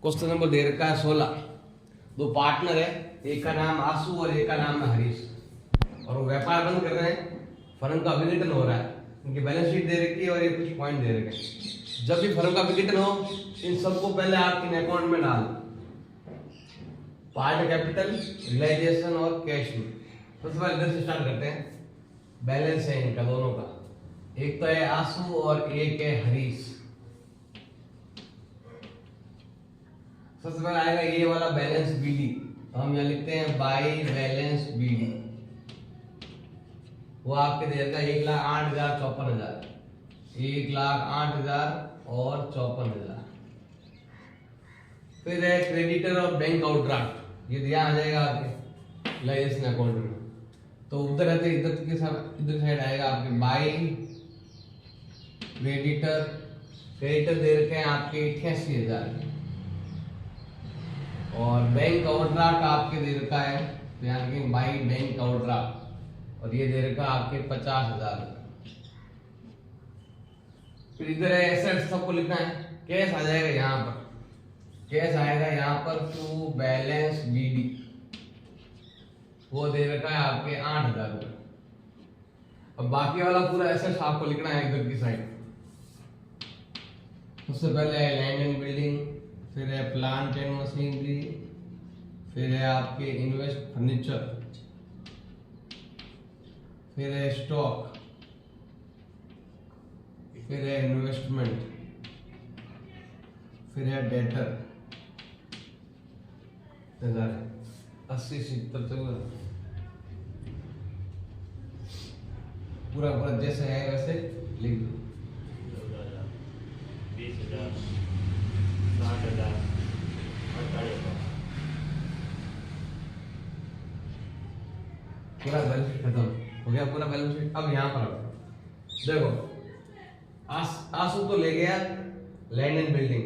Question number दे रखा है 16। दो पार्टनर है, एक का नाम आसू और एक का नाम है हरीश, और वो व्यापार बंद कर रहे हैं। फर्म का विघटन हो रहा है, उनकी बैलेंस शीट दे रखी है और ये कुछ पॉइंट दे रखे हैं। जब भी फर्म का विघटन हो, इन सबको पहले आप इन अकाउंट में डाल, पार्ट कैपिटल, रियलाइजेशन और कैश में। सबसे पहले इधर से स्टार्ट करते हैं। बैलेंस है इनका दोनों का, एक तो है आसू और एक है हरीश। सबसे पहले आएगा ये वाला बैलेंस बीडी, तो हम यहाँ लिखते हैं बाई बैलेंस बीडी। वो आपके दे देता है 1,08,54,000, 1,08,000 और 54,000। फिर है क्रेडिटर और बैंक आउटड्राफ्ट, ये दिया आ जाएगा आपके लाइसेंस अकाउंट में। तो उधर रहते इधर साइड आएगा आपके बाई क्रेडिटर। क्रेडिटर दे रखे हैं आपके 88,000 और बैंक ओवरड्राफ्ट आपके दे रखा है, तो यहाँ लिखेंगे बाई बैंक ओवरड्राफ्ट, और ये दे रखा आपके 50,000। फिर इधर है एसेट्स, सबको लिखना है। कैश आ जाएगा यहाँ पर, कैश आएगा यहाँ पर टू बैलेंस बीडी, वो दे रखा है आपके 8,000 रुपये। अब बाकी वाला पूरा एसेट्स आपको लिखना है इधर की साइड। सबसे पहले है लैंड एंड बिल्डिंग, फिर है प्लांट एंड मशीनरी, फिर है आपके इन्वेस्ट फर्नीचर, फिर है स्टॉक, फिर है इन्वेस्टमेंट, फिर है डेटर 80 70 तक पूरा पूरा जैसे है वैसे लिख दो। 20,000, 60,000, 48,000। पूरा बैलेंस शीट खत्म हो गया, पूरा बैलेंस शीट। अब यहाँ पर देखो, आंसू तो ले गया लैंड एंड बिल्डिंग,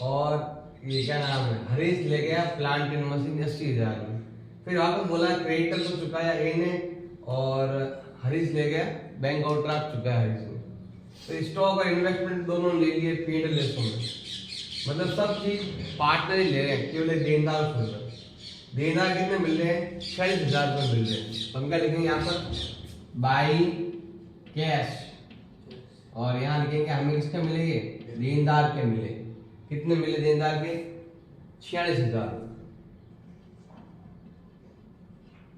और ये क्या नाम है हरीश ले गया प्लांट एंड मशीन 80,000 में। फिर वापस बोला क्रेडिटर को चुकाया ए ने, और हरीश ले गया बैंक ओवरड्राफ्ट चुकाया हरीश ने। तो स्टॉक और इन्वेस्टमेंट दोनों ले लिए पीएनएल लेसों में, मतलब सब चीज पार्टनर ही ले रहे हैं, केवल देनदार छोड़ रहे। देनदार कितने मिल रहे हैं? 40,000 रुपये मिल रहे हैं। तो हम क्या लिखेंगे यहाँ पर बाई कैश, और यहाँ लिखेंगे हमें किसके मिलेंगे? देनदार के मिले। कितने मिले देनदार के? 46,000।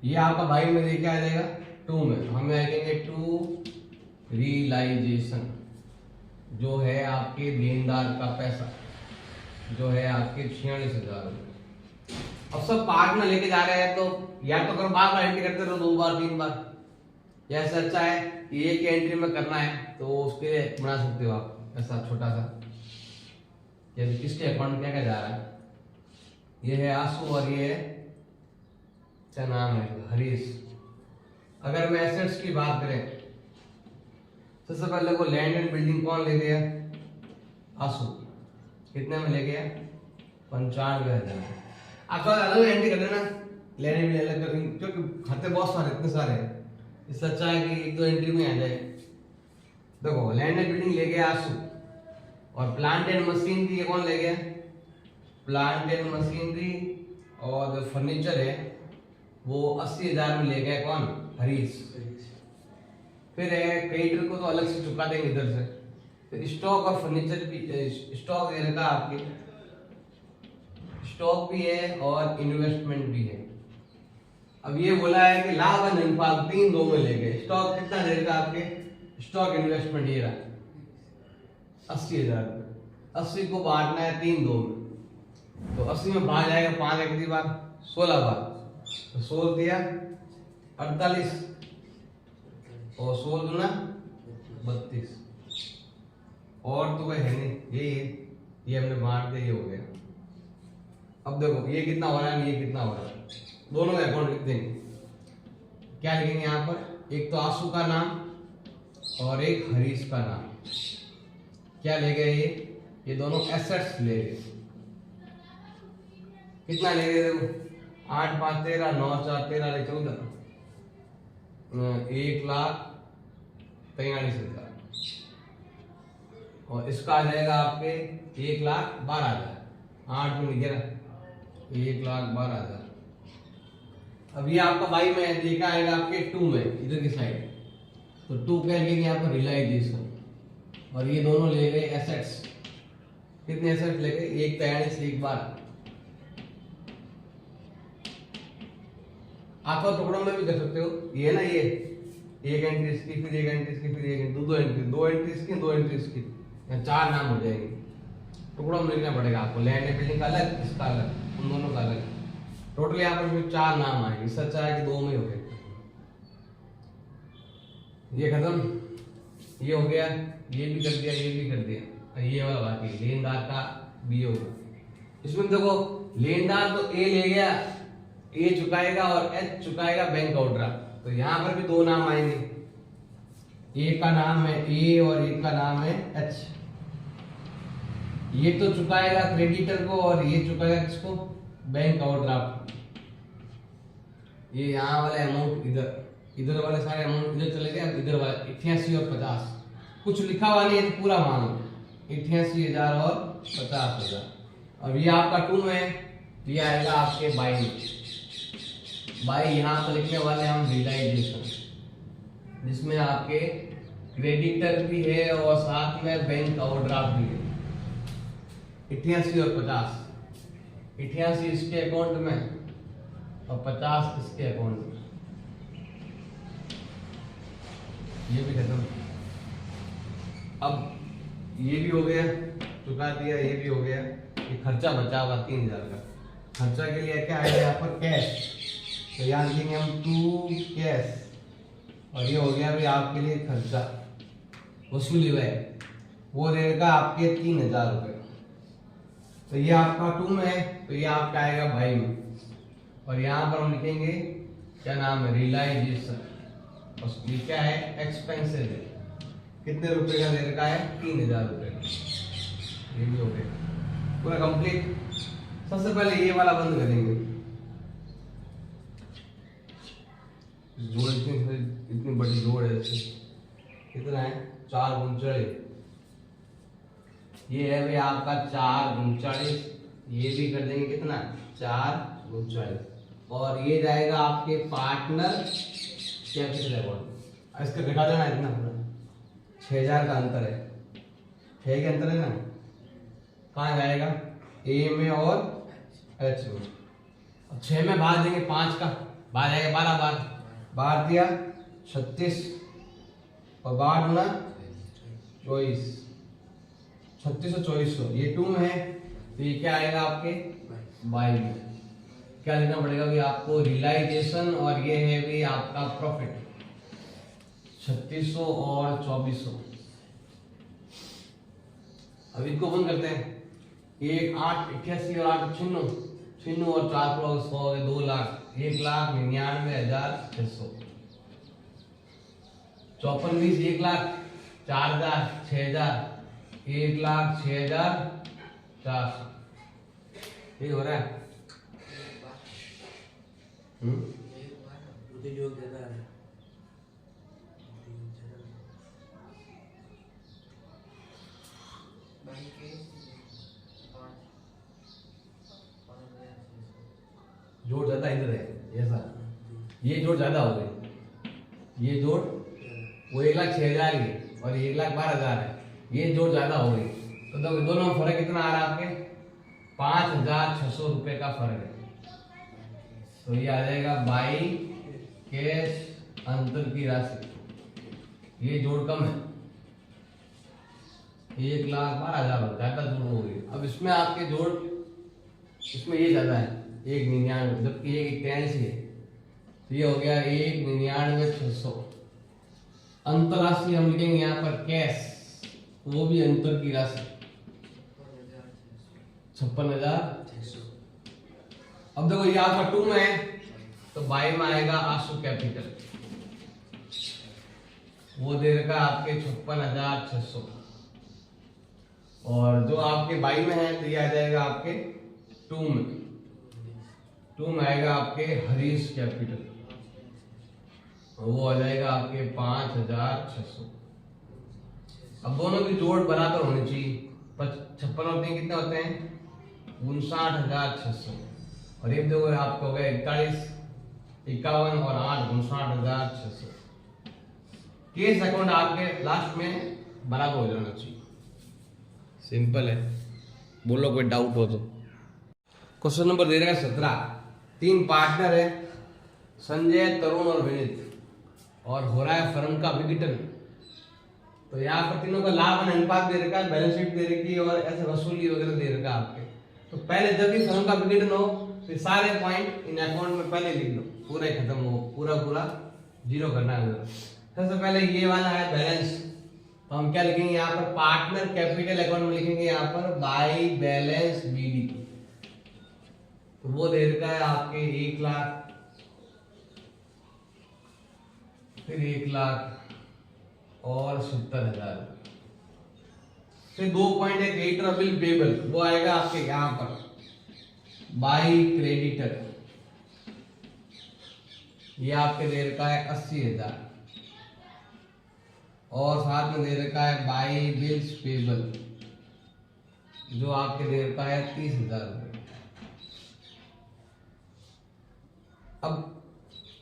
ये आपका बाई में देखिए आ जाएगा टू में, तो हम लिखेंगे टू रियलाइजेशन, जो है आपके देनदार का पैसा, जो है आपके 46,000। अब सब पार्ट में लेके जा रहे हैं, तो या तो करो बार बार एंट्री करते रहो, 2 बार 3 बार, या ऐसा अच्छा है कि एक एंट्री में करना है तो उसके लिए बना सकते हो आप ऐसा छोटा सा। किसके अकाउंट क्या क्या जा रहा है? ये है आंसू और ये है क्या नाम है हरीश। अगर मैं एसेट्स की बात करें, सबसे पहले को लैंड एंड बिल्डिंग कौन ले गया? आंसू। कितने में ले गया? 95,000। आप तो अलग एंट्री कर देना, लैंड एंड बिल्डिंग अलग कर देंगे, क्योंकि खाते बहुत सारे इतने सारे हैं, इससे अच्छा है कि 1-2 एंट्री में आ जाए। देखो लैंड एंड बिल्डिंग ले गया आंसू, और प्लांट एंड मशीनरी कौन ले गया? प्लांट एंड मशीनरी, और जो फर्नीचर है वो 80,000 में ले गया कौन? हरीश। फिर है क्रेडिटर को तो अलग से चुका देंगे इधर से। फिर स्टॉक और फर्नीचर भी, स्टॉक दे रखा आपके, स्टॉक भी है और इन्वेस्टमेंट भी है। अब ये बोला है कि लाभ और नफा 3 दो में ले गए। स्टॉक कितना दे रखा आपके? स्टॉक इन्वेस्टमेंट ये रहा 80,000 रुपये। 80 को बांटना है 3 दो में, तो 80 में बांट जाएगा 5 कितनी बार? 16 बार। तो 16 दिया 48, और 16 दूना 32, और तो कोई है नहीं, यही है, ये हमने बांट दिया, ये हो गया। अब देखो ये कितना हो रहा है, ये कितना हो रहा है, दोनों का अकाउंट लिख देंगे। क्या लिखेंगे यहाँ पर? एक तो आंसू का नाम और एक हरीश का नाम। क्या ले गए? ये दोनों एसेट्स ले गए। कितना ले गए? देखो 8 5 13, 9 4 13 14, 1,43,000, और इसका आ जाएगा आपके 1,12,000। 8 में लिखे ना 1,12,000। अब ये आपका बाई में है, देखा आएगा आपके 2 में इधर की साइड, तो 2 क्या लिखेंगे यहाँ पर रियलाइजेशन, और ये दोनों ले गए एसेट्स। कितने एसेट्स ले गए? 1,43 एक बार। आप और टुकड़ों में भी कर सकते हो, ये ना ये एक एंट्री इसकी, फिर एक एंट्री इसकी, फिर एक दो एंट्री इसकी, 2 एंट्री इसकी, 4 नाम हो जाएंगे। टुकड़ों में लिखना पड़ेगा आपको, लैंड बिल्डिंग का अलग, इसका अलग, उन दोनों का अलग। टोटल यहाँ पर 4 नाम आएंगे, इससे अच्छा है कि 2 में हो गए। ये खत्म, ये हो गया, ये भी कर दिया, ये भी कर दिया, ये वाला बाकी लेनदार का बी होगा। इसमें देखो लेनदार तो ए ले गया, ए चुकाएगा और एच चुकाएगा बैंक ओवरड्राफ्ट, तो यहाँ पर भी 2 नाम आएंगे, एक का नाम है ए और एक का नाम है एच। ये तो चुकाएगा क्रेडिटर को और ये चुकाएगा किसको? Bank overdraft. ये यहाँ वाले अमाउंट इधर वाले सारे अमाउंट इधर चले गए, इधर वाले 88 और 50, कुछ लिखा हुआ नहीं है तो पूरा मानो 88,000 और 50,000। अब ये आपका 2 में है, तो ये आएगा आपके बाई में। बाई यहाँ पर लिखने वाले हम रियलाइजेशन, जिसमें आपके क्रेडिटर भी है और साथ में बैंक ओवरड्राफ्ट भी है। 88 और 50, 88 इसके अकाउंट में और 50 इसके अकाउंट में। ये भी खत्म। अब ये भी हो गया, चुका दिया, ये भी हो गया। ये खर्चा बचा हुआ 3,000 का। खर्चा के लिए क्या आएगा यहाँ पर? कैश, तो यहाँ लिखेंगे हम 2 कैश, और ये हो गया भी आपके लिए खर्चा वसूली हुआ है, वो रहेगा आपके 3,000 रुपये। तो ये आपका 2 में है, तो ये आपका आएगा बाई में, और यहाँ पर हम लिखेंगे क्या नाम है? रियलाइजेशन। और ये क्या है? एक्सपेंसेस है। कितने रुपए का दे रखा है? 3,000 रुपये का। ये भी हो गया पूरा कंप्लीट। सबसे पहले ये वाला बंद करेंगे। जोड़ इतनी बड़ी जोड़ है, कितना है? 4 गुणा, ये है भाई आपका 4 गुणा 40। ये भी कर देंगे कितना? 4 गुणा 40, और ये जाएगा आपके पार्टनर कैपिटल अकाउंट। इसका घटा देना इतना पूरा, 6,000 का अंतर है, 6 के अंतर है ना। कहाँ जाएगा? ए में और एच में। अब 6 में भाग देंगे 5 का, भाग जाएगा 12 बार, बार दिया 36, और बार गुना 24, 36 और 2400। ये 2 में है, तो ये क्या आएगा आपके? बाई में। क्या लिखना पड़ेगा भी आपको? रियलाइजेशन, और ये है भी आपका प्रॉफिट 3600 और 2400। अब इनको बंद करते हैं। 1 8 88 और 8 96 और 4 करोड़ 100 2 लाख 1,99,600। 54 20 1 लाख 4,000 6,000 1,06,400। ये हो रहा है। जोड़ ज्यादा इधर है, ऐसा ये जोड़ ज्यादा हो गई, ये जोड़ वो 1,06,000 ही है और 1,12,000 है, ये जोड़ ज्यादा हो गई। तो दोनों में फर्क कितना आ रहा है आपके? 5,600 रुपए का फर्क है। तो ये आ जाएगा बाई कैश अंतर की राशि। ये जोड़ कम है, 1,12,000 ज्यादा जोड़ हो गई। अब इसमें आपके जोड़, इसमें ये ज्यादा है 1,99, जबकि ये 81 है, तो ये हो गया 1,99,600। अंतरराशि हम लिखेंगे यहाँ पर कैश, वो भी अंतर की राशि 56,600। अब देखो ये आपका 2 में है, तो बाई में आएगा आशु कैपिटल, वो दे रखा आपके 56,600। और जो आपके बाई में है, तो ये आ जाएगा आपके 2 में। 2 में आएगा आपके हरीश कैपिटल, वो आ जाएगा आपके 5,600। अब दोनों की जोड़ बराबर होनी चाहिए। 56 और 3 कितने होते हैं? 59,600 और ये देखो आपको हो गया 41, 51 और 8 59,600। केस अकाउंट आपके लास्ट में बराबर हो जाना चाहिए। सिंपल है, बोलो कोई डाउट हो तो। क्वेश्चन नंबर दे रहा है 17। 3 पार्टनर है, संजय, तरुण और विनीत, और हो रहा है फर्म का विघटन। तो यहाँ पर तीनों का लाभ और अनुपात दे रखा है, बैलेंस शीट दे रखी है और ऐसे वसूली वगैरह दे रखा है आपके। तो पहले जब भी फर्म का विघटन हो तो सारे पॉइंट इन अकाउंट में पहले लिख लो, पूरा ही खत्म हो, पूरा जीरो करना है। सबसे पहले ये वाला है बैलेंस, तो हम क्या लिखेंगे यहाँ पर पार्टनर कैपिटल अकाउंट में लिखेंगे यहाँ पर बाई बैलेंस बीडी। तो वो दे रखा है आपके 1 लाख, फिर 1 लाख और 70,000। फिर 2 पॉइंट है क्रेडिटर बिल पेबल, वो आएगा आपके यहाँ पर बाई क्रेडिटर, ये आपके दे रखा है 80,000 और साथ में दे रखा है बाई बिल्स पेबल जो आपके दे रखा है 30,000 रुपये। अब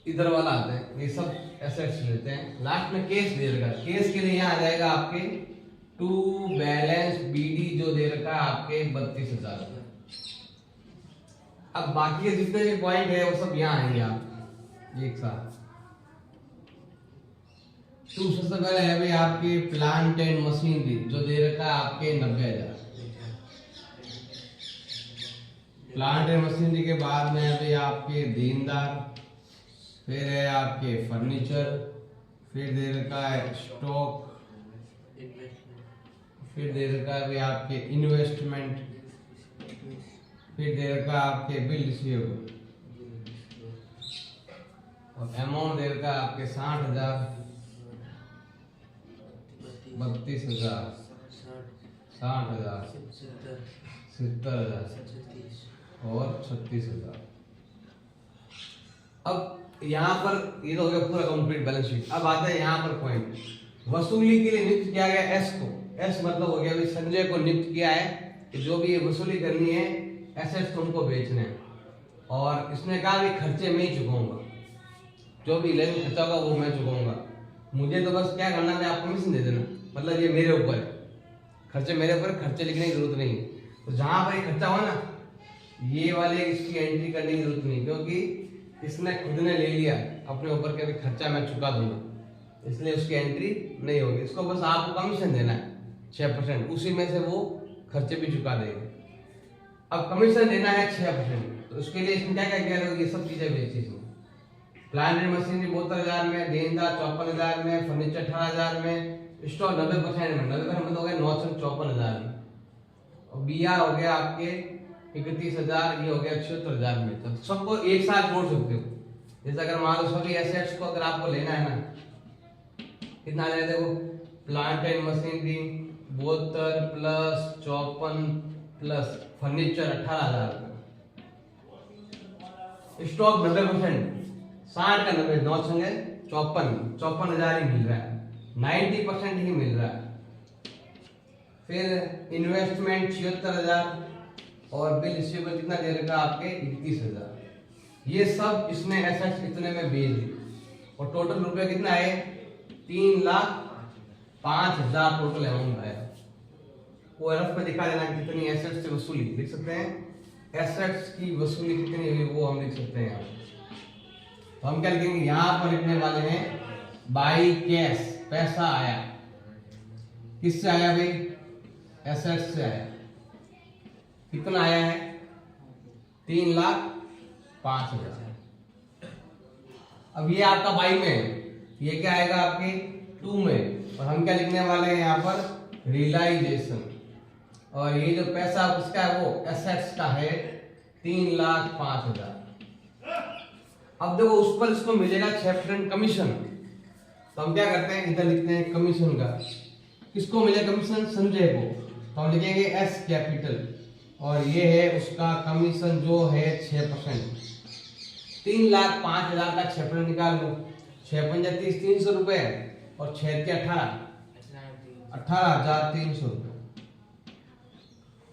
इधर वाला आते हैं, ये सब एसेट्स लेते हैं। लास्ट में केस दे रखा है, केस के लिए यहाँ आ जाएगा आपके टू बैलेंस बीडी जो दे रखा है आपके 32,000 रुपये। अब बाकी के जितने भी पॉइंट है वो सब यहाँ आएंगे आप एक साथ। तो सबसे पहले है भाई आपके प्लांट एंड मशीनरी जो दे रखा है आपके 90,000। प्लांट एंड मशीनरी के बाद में है भाई आपके देनदार, फिर है आपके फर्नीचर, फिर दे रखा है स्टॉक, फिर दे रखा है भाई आपके इन्वेस्टमेंट, फिर दे रखा है आपके बिल रिसीवेबल और अमाउंट दे रखा है आपके 60,000, 32,000, 60,000, 70,000 और 36,000। अब यहाँ पर ये तो हो गया पूरा कंप्लीट बैलेंस शीट। अब आता है यहाँ पर पॉइंट, वसूली के लिए नियुक्त किया गया एस को। एस मतलब हो गया भाई संजय को नियुक्त किया है कि जो भी ये वसूली करनी है एसेट्स तुमको बेचने हैं, और इसने कहा भी खर्चे मैं ही चुकाऊंगा, जो भी लेन खर्चा होगा वो मैं चुकाऊंगा, मुझे तो बस क्या करना है, आप कमीशन दे देना, मतलब ये मेरे ऊपर है, खर्चे मेरे ऊपर, खर्चे लिखने की जरूरत नहीं है। तो जहां पर ये खर्चा हो ना, ये वाले इसकी एंट्री करने की जरूरत नहीं, क्योंकि इसने खुद ने ले लिया अपने ऊपर के खर्चा मैं चुका दूंगा, इसलिए उसकी एंट्री नहीं होगी। इसको बस आपको कमीशन देना है 6%, उसी में से वो खर्चे भी चुका देगा। अब कमीशन देना है 6%, तो उसके लिए इसमें क्या क्या कह रहे हो, ये सब चीजें बेची इसमें। प्लांट एंड मशीनरी 72,000 में, देनदार 54,000 में, फर्नीचर 18,000 में, स्टॉक 90% में, 90% मतलब हो गया 954,000 में, और बीआर हो गया आपके 31,000, ये हो गया 76,000 में। तो सबको एक साथ जोड़ सकते हो। जैसे अगर मान लो सभी एसेट्स को अगर आपको लेना है ना, कितना लेना है देखो, plant and machinery 72 plus 54 plus furniture 18,000, stock 90%, 60 का 90, 9 संगे 54,000 ही मिल रहा है, 90% ही मिल रहा है। फिर इन्वेस्टमेंट 76,000 और बिल रिसीवेबल कितना दे रखा आपके 31,000। ये सब इसने एसेट्स इतने में बेच दी, और टोटल रुपया कितना है 3,05,000 टोटल अमाउंट आया। वो रफ में दिखा देना कितनी एसेट्स से वसूली, लिख सकते हैं एसेट्स की वसूली कितनी हुई वो हम लिख सकते हैं यहाँ। तो हम क्या लिखेंगे, यहाँ पर लिखने वाले हैं बाई कैश, पैसा आया, किससे आया भाई, एसेट्स से आया। कितना आया है 3,05,000। अब ये आपका बाई में है, ये क्या आएगा आपके 2 में, और हम क्या लिखने वाले हैं यहाँ पर रियलाइजेशन, और ये जो पैसा उसका है वो एसेट्स का है 3,05,000। अब देखो उस पर इसको मिलेगा 6% कमीशन, तो हम क्या करते हैं इधर लिखते हैं कमीशन का, किसको मिलेगा कमीशन, संजय को, तो हम लिखेंगे एस कैपिटल, और ये है उसका कमीशन जो है 6%। 3,05,000 का 6% निकाल लो, 6 30 300 रुपए, और 6 के 18 18,300 रुपए।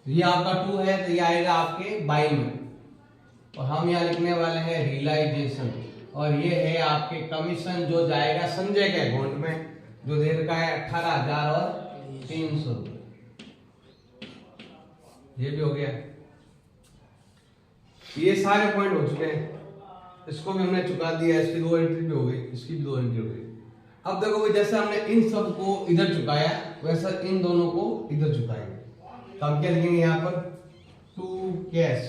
ये आपका 2 है तो ये आएगा आपके 22 में। और हम यहाँ लिखने वाले हैं रियलाइजेशन, और ये है आपके कमीशन जो जाएगा संजय के अकाउंट में, जो दे रखा है 18,000 और 300 रुपये। ये भी हो गया। ये सारे पॉइंट हो चुके हैं, इसको भी हमने चुका दिया, इसकी 2 एंट्री भी हो गई, इसकी भी 2 एंट्री हो गई। अब देखो भाई, जैसे हमने इन सब को इधर चुकाया वैसा इन दोनों को इधर चुकाएंगे। तो हम क्या लिखेंगे यहाँ पर, टू कैश।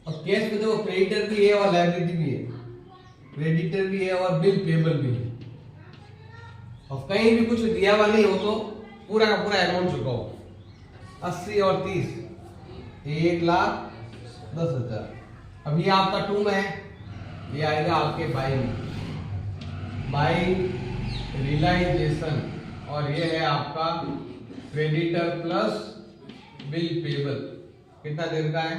और कैश में देखो क्रेडिटर भी है और लायबिलिटी भी है, क्रेडिटर भी है और बिल पेबल भी है। और कहीं भी कुछ दिया हुआ नहीं हो तो पूरा का पूरा अमाउंट चुकाओ। 80 और 30 1,10,000। अब ये आपका 2 में है, ये आएगा आपके 22 में, बाई रियलाइजेशन। और ये है आपका क्रेडिटर प्लस बिल पेबल, कितना देर का है,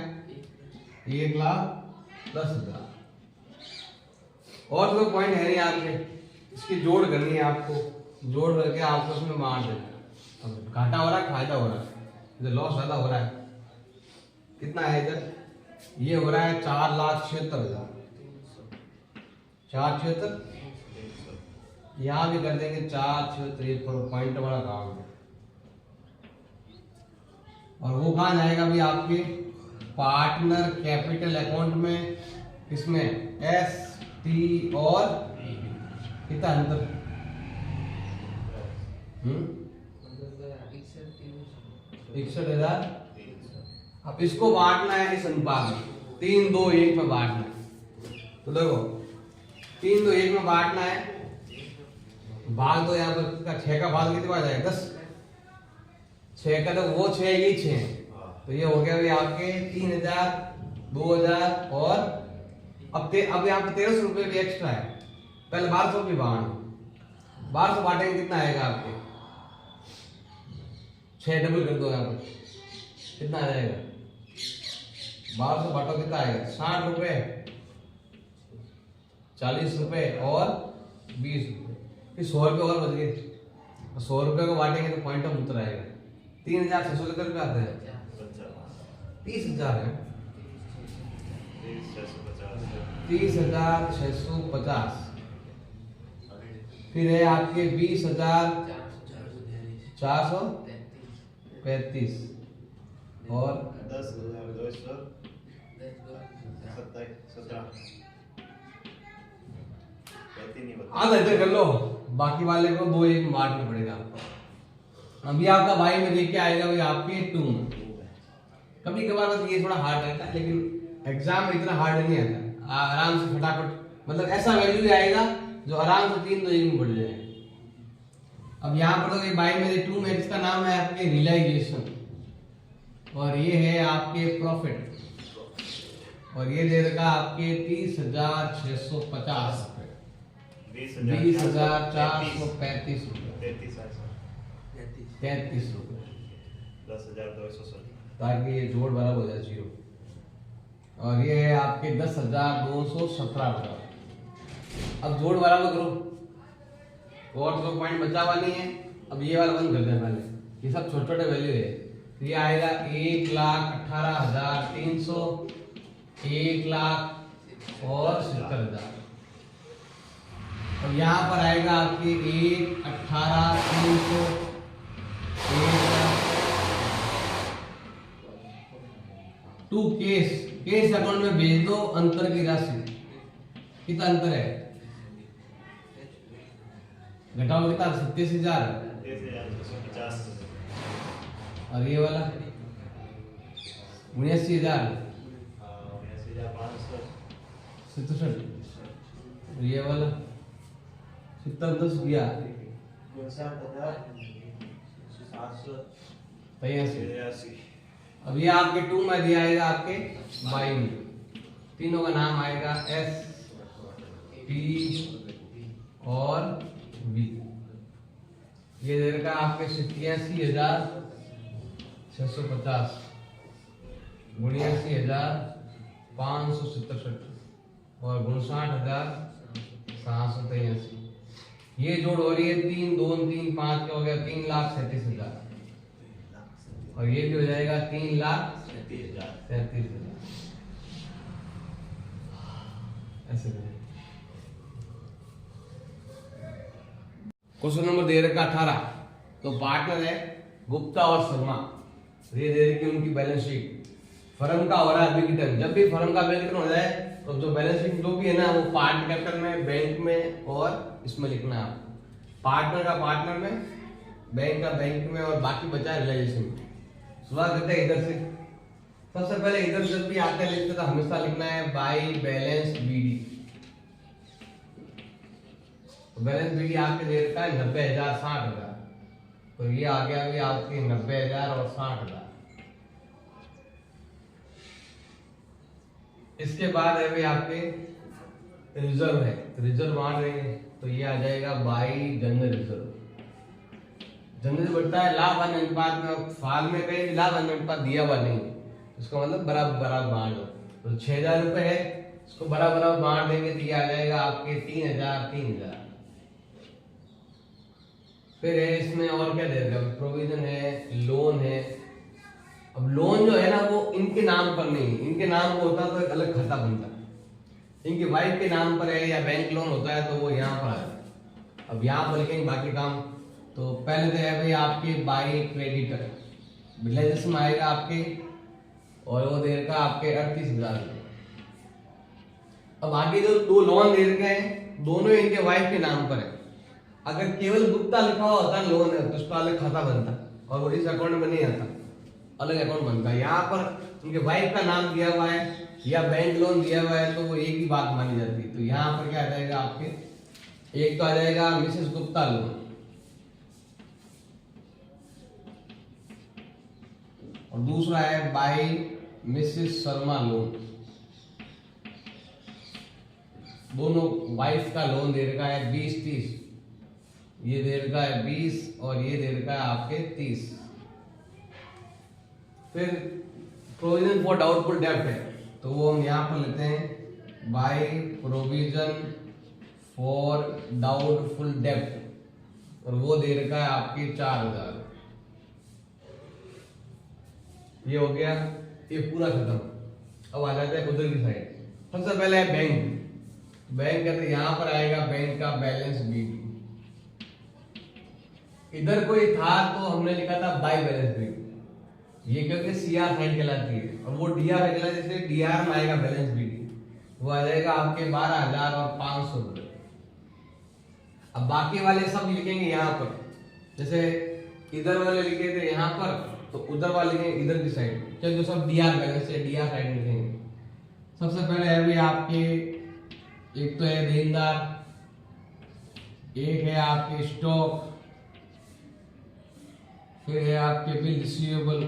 1,10,000। और तो पॉइंट है नहीं आपके, इसकी जोड़ करनी है आपको, जोड़ करके आपको उसमें बांट देना। अब घाटा हो रहा है, फायदा हो रहा है, इधर लॉस ज्यादा हो रहा है, कितना है इधर, ये हो रहा है 4,76,000, 4,76,000। यहां भी कर देंगे 4,76,000, पॉइंट वाला काम है। और वो कहां जाएगा भी आपके पार्टनर कैपिटल अकाउंट में, इसमें एस टी और कितना अंतर, 61,000। अब इसको बांटना है इस अनुपात में, 3, 2, 1 में बांटना है। तो देखो 3, 2, 1 में बांटना है, भाग दो यहाँ पर, 6 का भाग कितने आ जाएगा, 10। 6 का तो वो 6, ये 6, तो ये हो गया भाई आपके 3,000, 2,000 और अब यहाँ पे 1,300 रुपये भी एक्स्ट्रा है। पहले 1,200 भी बांट, 1,200 बांटेंगे कितना आएगा आपके, 6 डबल कर दो यहाँ पर, कितना आ जाएगा, 1,200 बांटो कितना आएगा, 60 रुपये, 40 रुपये और 20 रुपये, फिर 100 रुपये और बच गए। 100 रुपये को बांटेंगे तो पॉइंट ऑफ उतर आएगा। 3,600 कितने रुपये आते हैं, 30,000 है, 30,650। फिर है आपके 20,435 और 10,217। आधा इधर कर लो, बाकी वाले को 2, 1 बांटना पड़ेगा। अभी आपका भाई में देख के आएगा भाई आपके 2 में। कभी कभार तो ये थोड़ा हार्ड रहता है, लेकिन एग्जाम में इतना हार्ड नहीं आता, आराम से फटाफट, मतलब ऐसा वैल्यू भी आएगा जो आराम से 3, 2, 1 में बढ़ जाएगा। अब यहाँ पर तो भाई मेरे 2 में, इसका नाम है आपके रियलाइजेशन, और ये है आपके प्रॉफिट, और ये दे रखा आपके 30,650 रुपए, 20,435 रुपए, 33 रुपए, 10,217, ताकि ये जोड़ बराबर हो जाए 0। और ये है आपके 10,217 रुपए। अब जोड़ बराबर करो, और तो पॉइंट बचा हुआ नहीं है। अब ये वाला बंद कर देना पहले, ये सब छोटे छोटे वैल्यू है। ये आएगा 1,18,300, 1,70,000। और यहाँ पर आएगा आपकी 1,18,300, 1,00,000। 2 केस अकाउंट में भेज दो अंतर की राशि, कितना अंतर है, घटाओ कितना, 27,000। और ये वाला 79,000, 67। और ये वाला कितना 10 गया, 83। अब ये आपके 2 में दिया आएगा आपके 22 में, तीनों का नाम आएगा एस टी और बी। ये दे रखा आपके 87,650 79,567 और 59,783। ये जोड़ हो रही है 3, 2, 3, 5 का हो गया 3,37,000। और ये भी हो जाएगा 37,000। 3,37,000। ऐसे करें। क्वेश्चन नंबर दे रखा 18। तो पार्टनर है गुप्ता और शर्मा, ये दे रखी उनकी बैलेंस शीट। फर्म का हो रहा है विघटन। जब भी फर्म का विघटन हो जाए तो जो बैलेंस शीट जो भी है ना वो पार्ट कैपिटल में, बैंक में और इसमें लिखना है आपको। पार्टनर का पार्टनर में, बैंक का बैंक में और बाकी बचा रियलाइजेशन में। शुरुआत करते हैं इधर से। सबसे पहले इधर जब भी आते हैं लिखते तो हमेशा लिखना है by balance BD. Balance BD आपके दे रखा है 90,000 60,000। तो ये आ गया भी आपके 90,000 और 60,000। इसके बाद है भाई आपके रिजर्व है, रिजर्व मान रहे हैं तो ये आ जाएगा बाई जनरल रिजर्व। जनरल बढ़ता है लाभ अनुपात में, फाल में कहीं लाभ अनुपात दिया हुआ नहीं, इसका मतलब बराबर बराबर बांट दो। तो 6,000 रुपए है, इसको बराबर बांट देंगे तो ये आ जाएगा आपके 3,000 3,000। फिर है इसमें और क्या दे रखा है, प्रोविजन है, लोन है। अब लोन जो है ना वो इनके नाम पर नहीं, इनके नाम पर होता तो एक अलग खाता बनता, इनके वाइफ के नाम पर है या बैंक लोन होता है तो वो यहाँ पर आ जाता। अब यहाँ पर लिखेंगे बाकी काम। तो पहले तो है भाई आपके बाई क्रेडिटर, रियलाइजेशन आएगा आपके और वो दे रखा आपके 38,000। अब आगे जो दो लोन दे रखे हैं दोनों इनके वाइफ के नाम पर है। अगर केवल गुप्ता लिखा हुआ होता लोन है तो उसका अलग खाता बनता और वो इस अकाउंट में नहीं आता, अलग अकाउंट बनता है। यहाँ पर उनके वाइफ का नाम दिया हुआ है या बैंक लोन दिया हुआ है तो वो एक ही बात मानी जाती है। तो यहाँ पर क्या आ जाएगा आपके, एक तो आ जाएगा मिसेस गुप्ता लोन और दूसरा है बाई मिसेस शर्मा लोन। दोनों वाइफ का लोन दे रखा है 20-30, ये दे रखा है 20 और ये दे रखा है आपके 30। फिर प्रोविजन फॉर डाउटफुल डेब्ट है तो वो हम यहाँ पर लेते हैं बाय प्रोविजन फॉर डाउटफुल डेब्ट और वो दे रखा है आपके 4,000। ये हो गया, ये पूरा खत्म। अब आ जाता है उधर की साइड। सबसे पहले है बैंक। बैंक कहते हैं यहाँ पर आएगा बैंक का बैलेंस बीडी। इधर कोई था तो हमने लिखा था बाय बैलेंस बीडी, ये क्योंकि सीआर साइड कहलाती है और वो डीआर है कहलाती है, जैसे डीआर में आएगा बैलेंस बीडी वो आ जाएगा आपके 12,500 रुपए। अब बाकी वाले सब लिखेंगे यहाँ पर, जैसे इधर वाले लिखे थे यहाँ पर तो उधर वाले लिखेंगे इधर की साइड, क्योंकि जो सब डीआर बैलेंस है डीआर साइड लिखेंगे। सबसे पहले है भी आपके एक तो है देनदार, एक है आपके स्टॉक, फिर है आपके बिल रिसीवेबल।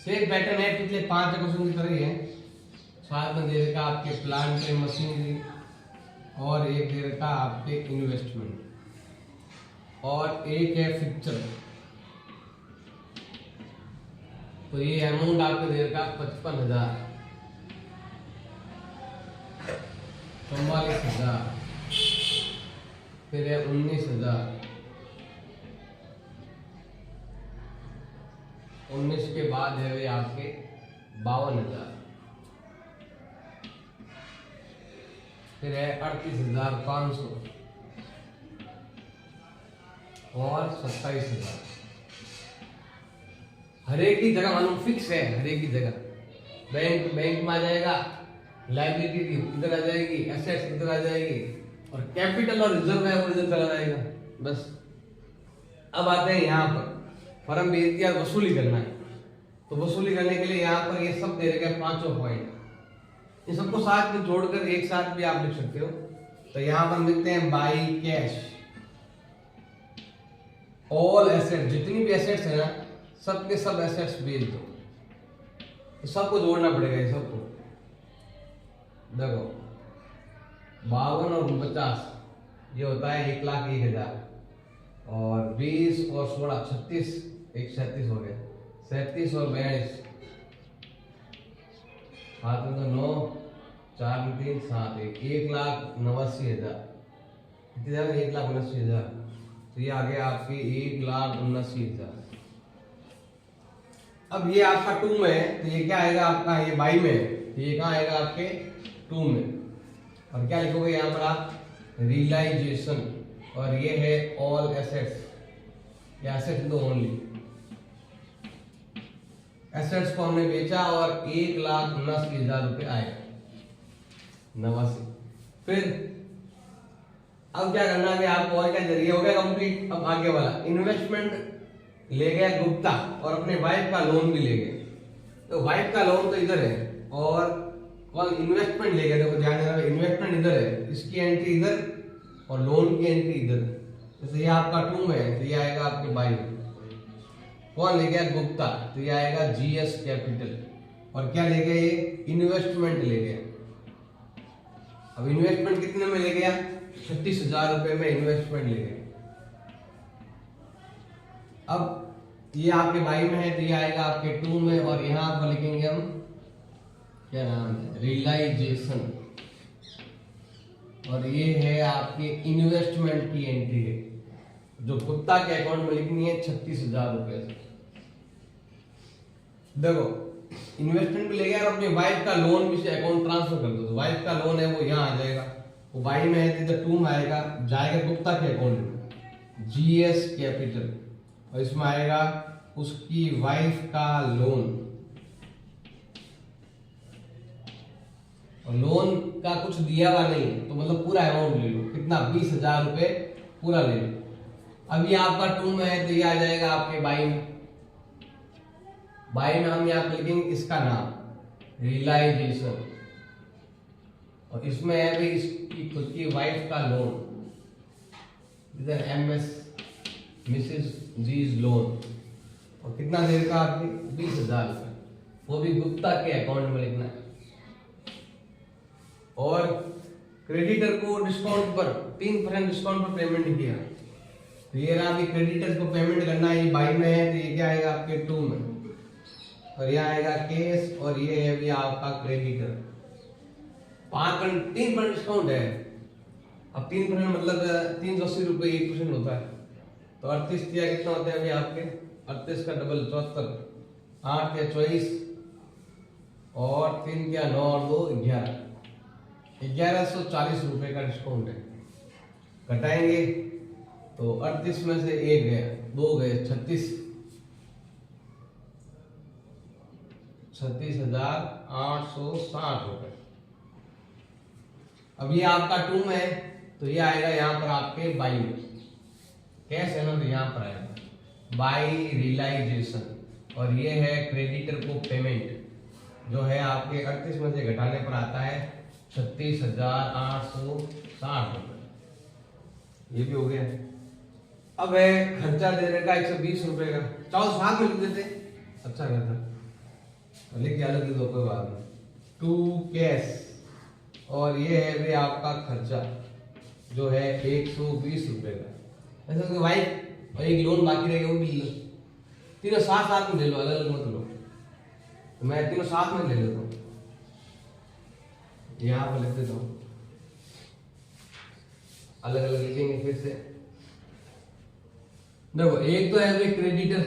सेम पैटर्न है पिछले 5 क्वेश्चन की तरह ही है। साथ में दे रखा आपके प्लांट एंड मशीनरी और एक दे रखा आपके इन्वेस्टमेंट और एक है फिक्चर। तो ये अमाउंट आपको दे रखा 55,000, 44,000, फिर है 19,000, 19 के बाद है वे आपके 52,000, फिर है 38,500 और 27,000। हर एक की जगह मालूम फिक्स है, हर एक की जगह बैंक में आ जाएगा, लायबिलिटी इधर आ जाएगी, एसेट्स इधर आ जाएगी और कैपिटल और रिजर्व है वो इधर चला जाएगा बस। अब आते हैं यहाँ पर फर्म बेच दिया, वसूली करना है तो वसूली करने के लिए यहाँ पर ये सब दे रखे 5 पॉइंट, इन सबको साथ में जोड़कर एक साथ भी आप लिख सकते हो। तो यहाँ पर लिखते हैं बाई कैश ऑल एसेट, जितनी भी एसेट्स है ना सबके सब एसेट्स बेच दो। तो सबको जोड़ना पड़ेगा, ये सबको देखो 52 और 50 ये होता है 1,01,000 और 20 और 16 36, एक 37 हो गया, 37 और 42 हाथ में तो 9 4 में 3 7 1,89,000 कितने, 1,79,000। तो ये आ गया आपके 1,79,000। अब ये आपका टू में है तो ये क्या आएगा आपका, ये बाई में है तो ये कहाँ आएगा आपके टू में। और क्या लिखोगे यहाँ पर आप, रियलाइजेशन, और ये है ऑल एसेट्स, या एसेट्स दो ओनली, एसेट्स को हमने बेचा और 1,79,000 रुपए आए, 89। फिर अब क्या करना है आपको, और क्या जरिए हो गया कंप्लीट। अब आगे वाला इन्वेस्टमेंट ले गया गुप्ता और अपने वाइफ का लोन भी ले गए, तो वाइफ का लोन तो इधर है और कौन इन्वेस्टमेंट ले गया, देखो ध्यान देना, इन्वेस्टमेंट इधर है, इसकी एंट्री इधर और लोन की एंट्री इधर। जैसे ये आपका टू में है तो ये आएगा आपके बाई में। कौन ले गया, गुप्ता, तो ये आएगा GS कैपिटल। और क्या ले गया, ये इन्वेस्टमेंट ले गया। अब इन्वेस्टमेंट कितने में ले गया, 36,000 रुपए में इन्वेस्टमेंट ले गया। अब ये आपके बाई में है तो ये आएगा आपके टू में, और यहां पर लिखेंगे हम क्या नाम है, रियलाइजेशन, और ये है आपके इन्वेस्टमेंट की एंट्री है जो गुप्ता के अकाउंट में लिखनी है 36,000 रुपए से। देखो इन्वेस्टमेंट भी ले गया और अपनी वाइफ का लोन भी से अकाउंट ट्रांसफर कर दो, तो वाइफ का लोन है वो यहाँ आ जाएगा, वो बाई में है तो इधर टू में आएगा, जाएगा गुप्ता के अकाउंट में GS कैपिटल, और इसमें आएगा उसकी वाइफ का लोन। और लोन का कुछ दिया हुआ नहीं तो मतलब पूरा अमाउंट ले लो, कितना 20,000 रुपए पूरा ले लो। अभी आपका टू में है तो ये आ जाएगा आपके बाई में। बाई में हम यहाँ पे लिखेंगे इसका नाम रियलाइजेशन, और इसमें है भी इसकी खुद की वाइफ का लोन, इधर MS मिसेस जीज लोन, और कितना देर का आपके 20,000 रुपए, वो भी गुप्ता के अकाउंट में लिखना है। और क्रेडिटर को डिस्काउंट पर 3% डिस्काउंट पर पेमेंट किया, तो ये रहा अभी क्रेडिटर को पेमेंट करना है, ये बाई में है तो ये क्या आएगा आपके टू में, और ये आएगा केस, और ये है भी आपका क्रेडिटर। 3% डिस्काउंट है। अब 3% मतलब 380 रुपये 1% होता है, तो 38 या कितना होता है अभी आपके, 38 का डबल 74, 8 या 24, और 3 क्या 9 और 2 11, 1140 रुपए का डिस्काउंट है। घटाएंगे तो 38 में से 1 गया, 2 गए, 36,860 रुपए। अब ये आपका टू में है तो ये आएगा यहाँ पर आपके बाई में, कैश है ना तो यहाँ पर आएगा बाई रियलाइजेशन, और ये है क्रेडिटर को पेमेंट जो है आपके 38 में से घटाने पर आता है 36,860 रुपए। ये भी हो गया। अब है खर्चा दे रखा 120 रुपए का, चाहो साथ में लिख देते अच्छा रहता, लिख अलग लिख दो कोई बात नहीं, टू कैश, और ये है भी आपका खर्चा जो है 120 रुपए का। ऐसा तो भाई और एक लोन बाकी रहेगा वो भी लो, तीनों साथ साथ में ले लो, अलग अलग मत लो, तो मैं तीनों साथ में ले लेता हूँ, यहाँ पर लिख देता हूँ, अलग अलग लिखेंगे फिर से। देखो एक तो है भाई क्रेडिटर,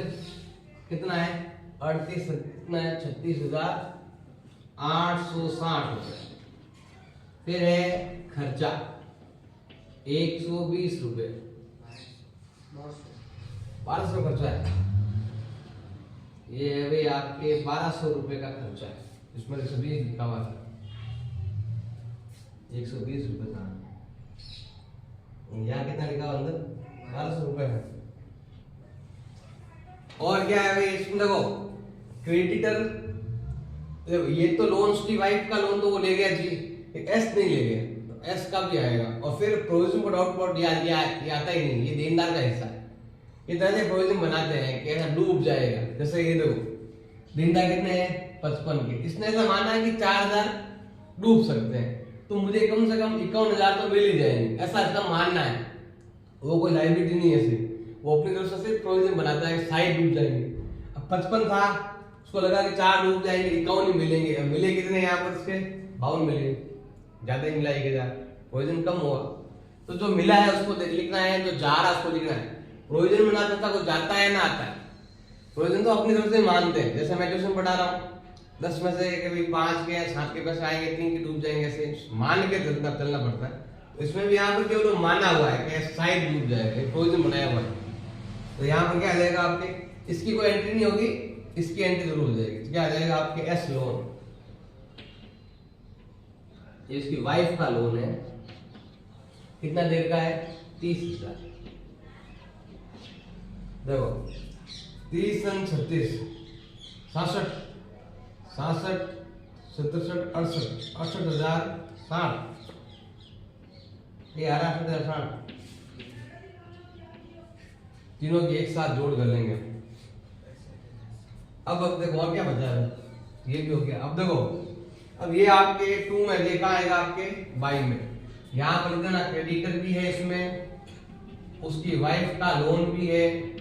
कितना है 38, कितना है 36,860 रुपए। फिर है खर्चा 120 रुपए, 1200 खर्चा है, ये है भाई आपके 1200 रुपए का खर्चा है, इसमें 120 लिखा हुआ है, 120 रुपए का, यहाँ कितना लिखा हुआ अंदर 1200 रुपए है। और क्या है भाई इसमें देखो क्रेडिटर, ये तो लोन उसकी वाइफ का लोन तो वो ले गया जी, एस नहीं ले गया तो एस का भी आएगा। और फिर प्रोविजन फॉर डाउटफुल ये आता ही नहीं, ये देनदार का हिस्सा है। ये तरह से प्रोविजन बनाते हैं कि ऐसा डूब जाएगा, जैसे ये देखो देनदार कितने हैं 55 के, इसने ऐसा माना है कि 4,000 डूब सकते हैं, तो मुझे कम से कम 51,000 तो मिल ही जाएंगे, ऐसा इसका मानना है। वो कोई लाइबिलिटी नहीं है सिर्फ, वो अपनी तरफ से सिर्फ प्रोविजन बनाता है साइड डूब जाएंगे। अब 55 था, उसको लगा कि 4 डूब जाएंगे, 51 ही मिलेंगे, अब मिले कितने यहाँ पर इसके 52 मिलेंगे, ज्यादा ही मिला ही गया, प्रोविजन कम हुआ। तो जो मिला है उसको लिखना है, जो जा रहा है उसको लिखना है। प्रोविजन में ना पता को जाता है ना आता है, प्रोविजन तो अपनी तरफ से मानते हैं, जैसे मैं ट्यूशन पढ़ा रहा हूँ 10 में से कभी 5 के या 7 के पैसे आएंगे, 3 के डूब जाएंगे, ऐसे मान के चलना पड़ता है। तो इसमें भी यहाँ पर केवल माना हुआ है कि शायद डूब जाएगा, प्रोविजन बनाया हुआ है। तो यहाँ पर क्या आ जाएगा आपके, इसकी कोई एंट्री नहीं होगी, इसकी एंट्री जरूर हो जाएगी। क्या आ जाएगा आपके एस लोन, ये इसकी वाइफ का लोन है, कितना देर का है 30,000। देखो 30 × 36 67 67 67 68 68,060 ये 68,060 तीनों की एक साथ जोड़ कर लेंगे। अब देखो और क्या बचा है, ये भी हो गया। अब देखो अब ये आपके 2 में देखा आएगा आपके 22 में, यहाँ पर लिखना क्रेडिटर भी है इसमें, उसकी वाइफ का लोन भी है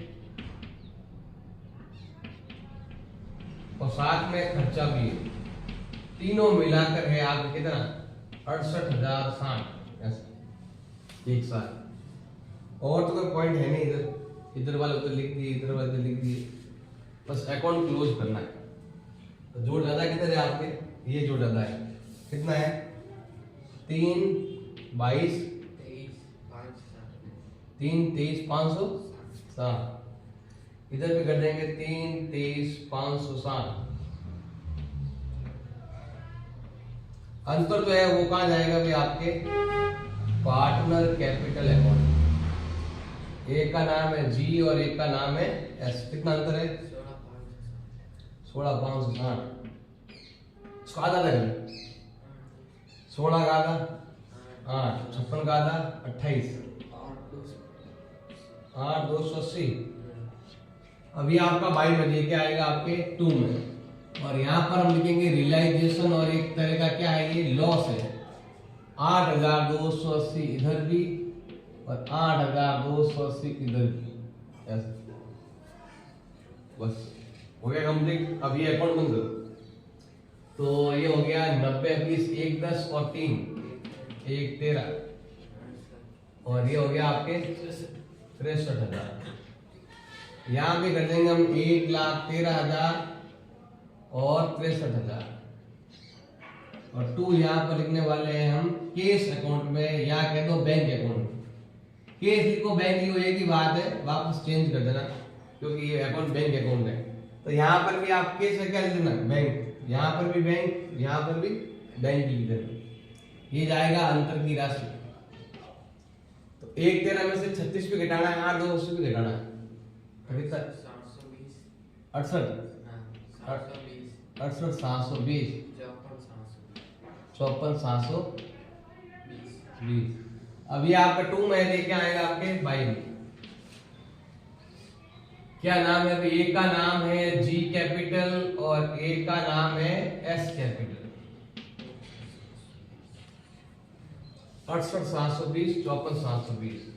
और साथ में खर्चा भी है, तीनों मिलाकर है आपके कितना 68,060 एक साथ। और तो कोई पॉइंट है नहीं, इधर वाले उधर लिख दिए, इधर वाले लिख दिए, बस अकाउंट क्लोज करना है। तो जोड़ ज्यादा किधर है आपके, ये जोड़ ज्यादा है, कितना है 3 22 3 23 560, इधर भी कर देंगे 3 23 560। अंतर जो है वो कहाँ जाएगा भी आपके पार्टनर कैपिटल अकाउंट। एक का नाम है जी और एक का नाम है एस, कितना अंतर है 16,560। इसको आधा लगे 16 का आधा 8, 56 का आधा 28, 8 280। अभी आपका बाई में लेके आएगा आपके 2 में, और यहाँ पर हम लिखेंगे रियलाइजेशन, और एक तरह का क्या है ये लॉस है 8,280 इधर भी और 8,280 इधर भी, बस हो गया कंप्लीट। अब ये अकाउंट बंद करो। तो ये हो गया 90 20 1 10 और 3 1 13, और ये हो गया आपके 63,000। यहाँ पे कर देंगे हम 1,13,000 और 63,000, और 2 यहाँ पर लिखने वाले हैं हम केस अकाउंट में, या कह दो बैंक अकाउंट में। केस लिखो, बैंक की एक ही बात है, वापस चेंज कर देना क्योंकि ये अकाउंट बैंक अकाउंट है। तो यहाँ पर भी आप केस क्या लिख देना बैंक, यहाँ पर भी बैंक, यहाँ पर भी बैंक लिख देना, ये जाएगा अंतर की राशि। तो 1,13 में से 36 पे घटाना है, 8,280 पे घटाना है, 68 68 720 54 720। अभी आपका 2 में लेके आएगा आपके 22 में। क्या नाम है, एक का नाम है जी कैपिटल और एक का नाम है एस कैपिटल। 68 720 54 720।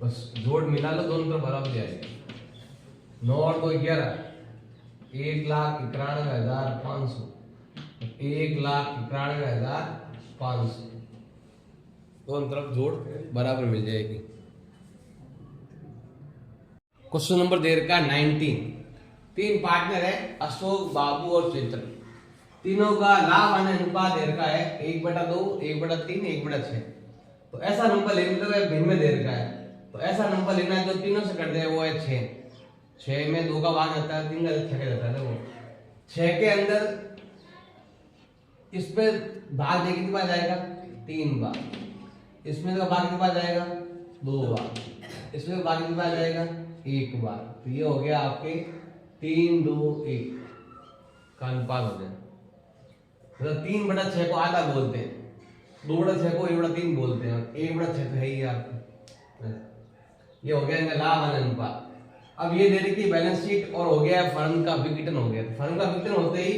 बस जोड़ मिला लो, दोनों तरफ बराबर जाएगा। 9 और 2 11, 1,91,500, 1,91,500, दोनों तरफ जोड़ बराबर मिल जाएगी। क्वेश्चन नंबर दे रखा 19। 3 पार्टनर है अशोक, बाबू और चेतन, तीनों का लाभ आने अनुपात दे रखा है 1/2 1/3 1/6। तो ऐसा नंबर लेना है, भिन्न में दे रखा है, तो ऐसा नंबर लेना है जो तीनों से कट जाए, वो है 6 में 2 का भाग आता है, 3 का 6 जाता है। वो 6 के अंदर इसमें भाग कितनी बार जाएगा 3 बार, इसमें का भाग कितनी बार जाएगा 2 बार, इसमें भाग कितनी बार जाएगा 1 बार। तो ये हो गया आपके 3 2 1 का अनुपात हो जाए। मतलब 3/6 को आधा बोलते हैं, 2/6 को 1/3 बोलते हैं, 1/6 तो है ही आपके। ये हो गया इनका लाभ आने अनुपात। अब ये दे रही थी बैलेंस शीट और हो गया फर्म का विघटन हो गया। फर्म का विघटन होते ही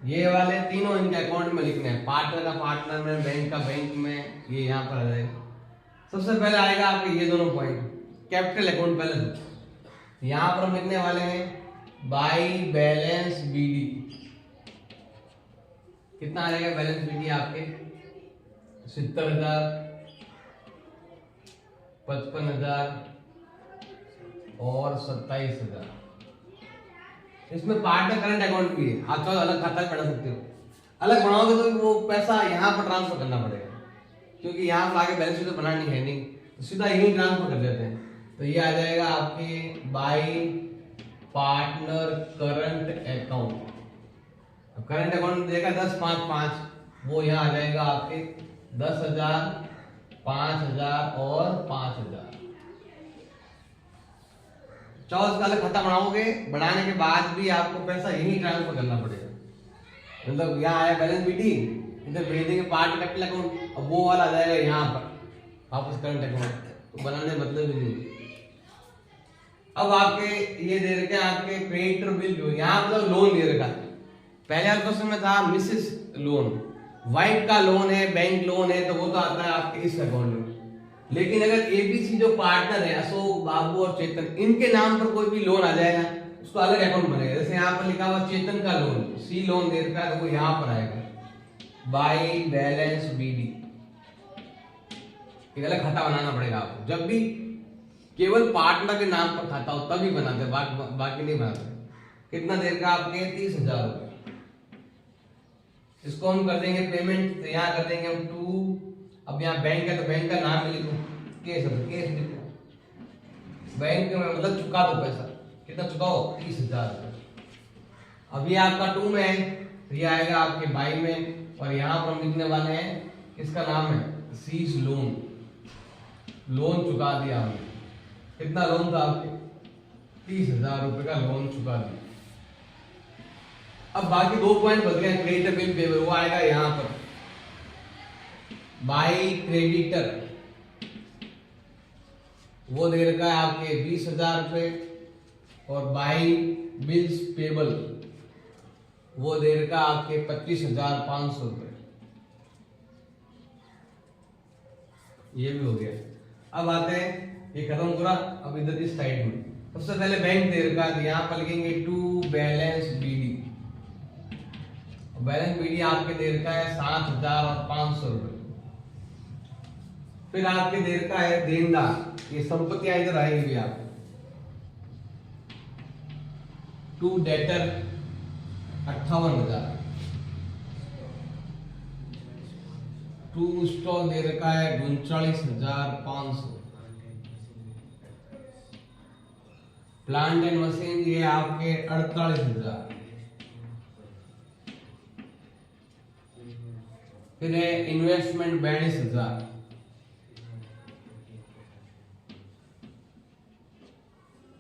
ये वाले तीनों इनके अकाउंट में लिखने हैं, पार्टनर का पार्टनर में, बैंक का बैंक में, ये यहाँ पर आ जाएगा। सबसे पहले आएगा आपके ये दोनों पॉइंट, कैपिटल अकाउंट बैलेंस। यहाँ पर हम लिखने वाले हैं बाई बैलेंस बीडी। कितना आ जाएगा बैलेंस बीडी आपके 70,000 55,000 और 27,000। इसमें पार्टनर करंट अकाउंट भी है, आप चाहो अलग खाता बढ़ा सकते हो। अलग बनाओगे तो वो पैसा यहाँ पर ट्रांसफर करना पड़ेगा, क्योंकि यहाँ पर आगे बैलेंस शीट तो बनानी है नहीं, तो सीधा यही ट्रांसफर कर देते हैं। तो ये आ जाएगा आपके bye partner current account. Current account देगा 10,5,5, वो यहाँ आ जाएगा आपके 10,000, 5,000 और 5,000। चौथ का अलग खाता बनाओगे, बनाने के बाद भी आपको पैसा यही ट्रांसफर करना पड़ेगा। मतलब यहाँ आया बैलेंस बीटी, इधर भेज देंगे पार्ट कैपिटल अकाउंट, अब वो वाला आ जाएगा यहाँ पर वापस करंट अकाउंट, तो बनाने मतलब ही नहीं। अब आपके ये दे रखे आपके क्रेडिटर बिल, यहाँ मतलब लोन दे रखा। पहले वाले क्वेश्चन में था मिसेस लोन, वाइफ का लोन है, बैंक लोन है, तो वो तो आता है आपके इस अकाउंट में। लेकिन अगर एबीसी जो पार्टनर है, अशोक, बाबू और चेतन, इनके नाम पर कोई भी लोन आ जाएगा, उसको अलग अकाउंट बनेगा। जैसे यहाँ पर लिखा हुआ चेतन का लोन, सी लोन दे रखा है, तो वो यहाँ पर आएगा बाय बैलेंस बीडी। एक अलग खाता बनाना पड़ेगा आपको। जब भी केवल पार्टनर के नाम पर खाता हो तभी बनाते, बाकी नहीं बनाते। कितना देर का आपके 30,000 रुपए। इसको हम कर देंगे पेमेंट, तो यहाँ कर देंगे हम 2। अब यहाँ बैंक है तो बैंक का नाम लिखो, केस लिखो, बैंक में मतलब चुका दो पैसा। कितना चुकाओ? 30,000। अब ये आपका 2 में है, तो ये आएगा आपके बाई में, और यहाँ पर हम लिखने वाले हैं किसका नाम है, सीज लोन। लोन चुका दिया हमने। कितना लोन था आपके? 30,000 रुपए का लोन चुका दिया। अब बाकी 2 पॉइंट बच गए, क्रेडिटर बिल पेपर, वो आएगा यहाँ पर बाय क्रेडिटर, वो दे रखा है आपके 20,000 रुपए, और बाय बिल्स पेबल वो दे रखा आपके 25,500 रुपए। ये भी हो गया। अब आते हैं, ये खत्म पूरा। अब इधर इस साइड में सबसे पहले बैंक दे रखा है, यहाँ पर लिखेंगे 2 बैलेंस बीडी। बैलेंस बीडी आपके दे रखा है 7,500 रुपए। फिर आपके दे रखा है देनदार, ये संपत्तियां इधर आएंगी भी आप। 2 डेटर 58,000। 2 स्टॉक दे रखा है 39,500। प्लांट एंड मशीन ये आपके 48,000। फिर है इन्वेस्टमेंट 42,000।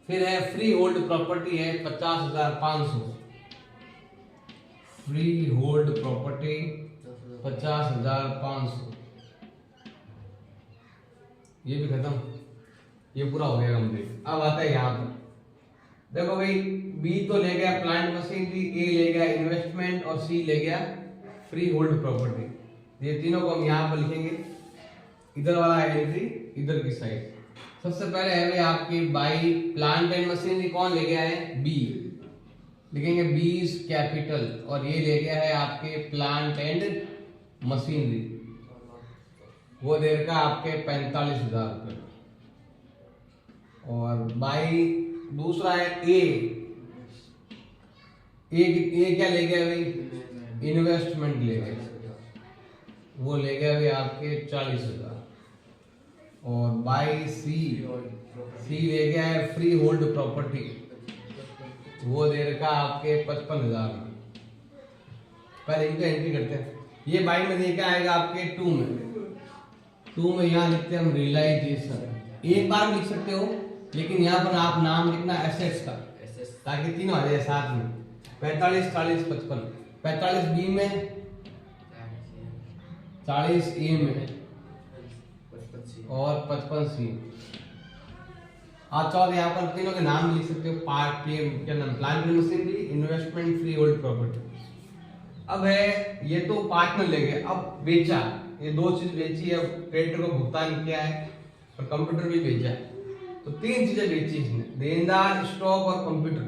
फिर है फ्री होल्ड प्रॉपर्टी है 50,500। Free hold property 50,500। ये भी खत्म, ये पूरा हो गया कंप्लीट। अब आता है यहाँ पर, देखो भाई, बी तो ले गया प्लांट मशीनरी, ए ले गया इन्वेस्टमेंट, और सी ले गया फ्री होल्ड प्रॉपर्टी। ये तीनों को हम यहाँ पर लिखेंगे। इधर वाला है एंट्री, इधर की साइड। सबसे पहले है भाई आपकी बाय प्लांट एंड मशीनरी, कौन ले गया है? बी। लिखेंगे बी इज कैपिटल, और ये ले गया है आपके प्लांट एंड मशीनरी, वो दे रखा आपके 45,000 रुपए। और बाय दूसरा है ए क्या ले गया भाई? इन्वेस्टमेंट ले गया, वो ले गया भाई आपके 40,000। और बाय सी ले गया है फ्री होल्ड प्रॉपर्टी, वो दे रखा आपके 55,000। पहले इनको एंट्री करते हैं। ये बाय में देखा आएगा आपके 2 में यहाँ लिखते हैं हम रियलाइजेशन। एक बार लिख सकते हो, लेकिन यहाँ पर आप नाम लिखना एसेट्स का, ताकि तीनों आ जाए साथ में। 45, 40, 55। 45 बी में, 40 ए में, और 55 सी। आप चाहो यहाँ पर तीनों के नाम लिख सकते हो। पार्ट क्या नाम? Plant and machinery, investment, free hold property. अब है, ये तो पार्टनर ले गए, अब बेचा, ये 2 चीज बेची है। क्रेडिटर को भुगतान किया है और कंप्यूटर भी बेचा है, तो 3 चीजें बेची इसने, देनदार, स्टॉक और कंप्यूटर।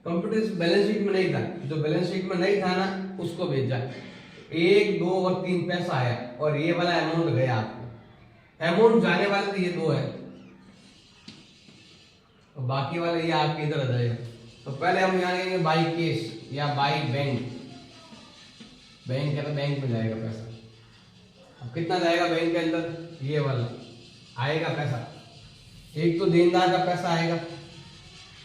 कंप्यूटर इस बैलेंस शीट में नहीं था, जो बैलेंस शीट में नहीं था ना, उसको बेचा। 1, 2 और 3 पैसा आया, और ये वाला अमाउंट गया आपको। अमाउंट जाने वाले तो ये 2 है, बाकी वाला ये आपके इधर आ जाएगा। तो पहले हम यहाँ लेंगे बाई केस या बाई बैंक। बैंक है तो बैंक में जाएगा पैसा। अब कितना जाएगा बैंक के अंदर, ये वाला आएगा पैसा। एक तो देनदार का पैसा आएगा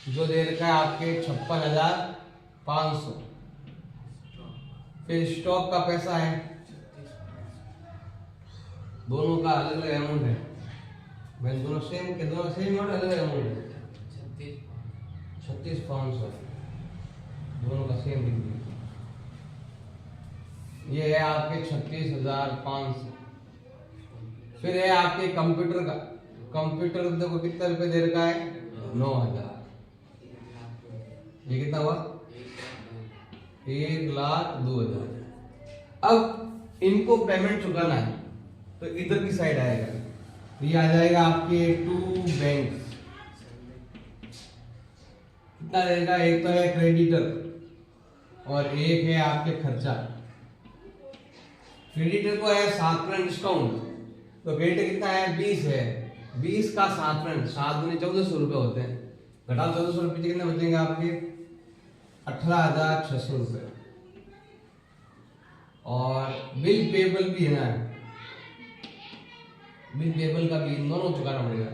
जो दे रखा है आपके 56,500। फिर स्टॉक का पैसा है, दोनों का अलग अलग अमाउंट है। बैंक दोनों सेम के दोनों सेम और अलग अलग अमाउंट है। 36,500 दोनों का सेम डिग्री। ये है आपके 36,500। फिर है आपके कंप्यूटर का। कंप्यूटर देखो कितना रुपए दे रखा है, 9,000। ये कितना हुआ, 1,02,000। अब इनको पेमेंट चुकाना है तो इधर की साइड आएगा, ये आ जाएगा आपके टू बैंक। कितना रहेगा, एक तो है क्रेडिटर और एक है आपके खर्चा। क्रेडिटर को है 7% डिस्काउंट, तो क्रेडिटर कितना है, 20 है। 20 का 7%, 7 दूनी 1400 रुपए होते हैं। घटाओ 1400 रुपए कितने बचेंगे आपके, 18,600 रुपए। और बिल पेबल भी है ना, बिल पेबल का भी दोनों चुकाना पड़ेगा।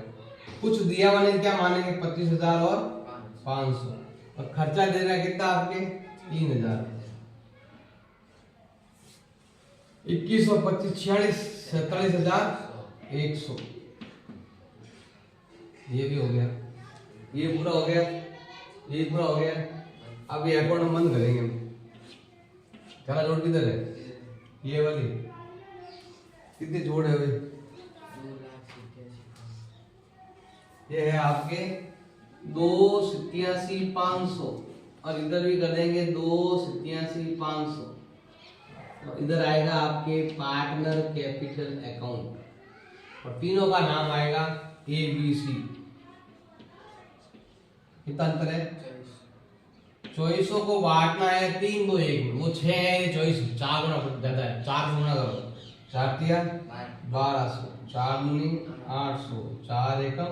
कुछ दिया वाले क्या मानेंगे, 25,000 और 500। और खर्चा दे रहा है कितना आपके, 3,000। 21 और 25 46, 47,100। ये भी हो गया, ये पूरा हो गया, ये पूरा हो गया। अब ये अकाउंट हम बंद करेंगे। चला जोड़ किधर है, ये वाली कितने जोड़ है भाई, ये है आपके 2,87,500 और इधर भी कर देंगे 2,87,500। तो इधर आएगा आपके पार्टनर कैपिटल अकाउंट और तीनों का नाम आएगा ABC। कितना अंतर है, 2400 को बांटना है 3 2 1 में, वो 6 है, ये 24, 4 गुना ज्यादा है। 4 गुना करो, 4 तिया 1200, 4 दूनी 800, 4 एकम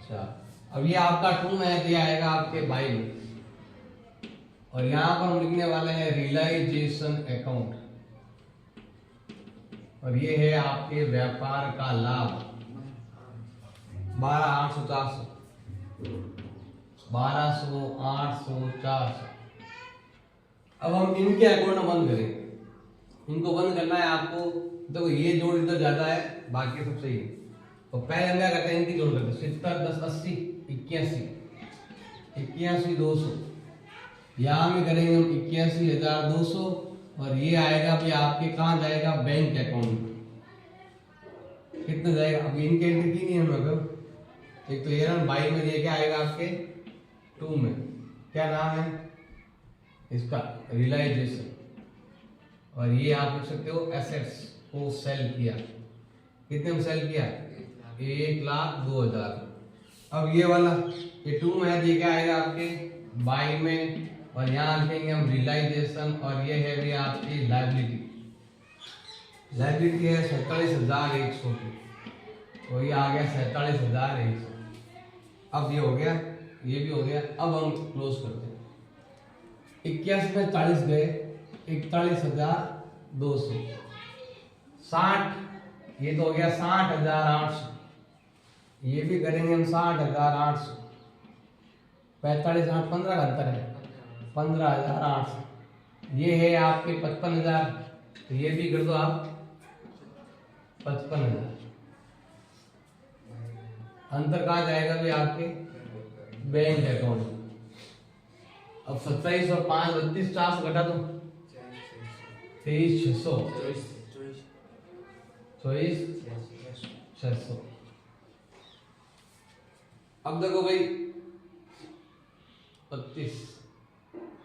4। अब ये आपका 2 में है, ये आएगा आपके 22 में। और यहाँ पर हम लिखने वाले हैं रियलाइजेशन अकाउंट और ये है आपके व्यापार का लाभ 12,800 400, 1200 800 400। अब हम इनके अकाउंट बंद करेंगे। इनको बंद करना है आपको। देखो ये जोड़ इधर ज्यादा है, बाकी सब सही है। तो पहले हम क्या करते हैं, इनकी जोड़ करते हैं। 70 10 80 81 81 200। यहाँ में करेंगे हम 81,200 और ये आएगा भी आपके कहाँ जाएगा, बैंक अकाउंट। कितना जाएगा, अब इनके एंट्री की नहीं हम लोग। एक तो ये ना 22 में, ये क्या आएगा आपके 2 में, क्या नाम है इसका, रियलाइजेशन। और ये आप लिख सकते हो एसेट्स को सेल किया। कितने में सेल किया, 1,02,000। अब ये वाला ये 2 में है, ये क्या आएगा आपके 22 में। और यहाँ लिखेंगे हम रियलाइजेशन और ये है भी आपकी लायबिलिटी। लायबिलिटी है 47,100 की, तो ये आ गया 47,100। अब ये हो गया, ये भी हो गया। अब हम क्लोज करते हैं। 81 में 40 गए, 41,200। 60 ये तो हो गया 60,800। ये भी करेंगे हम 60,800। 45 8 15 का अंतर है, 15,800। ये है आपके 55,000, तो ये भी कर दो आप 55,000। अंतर कहाँ जाएगा भी आपके बैंक अकाउंट। अब 27 और 5 32 400 घटा दो, 23,600 24,600। अब देखो भाई 32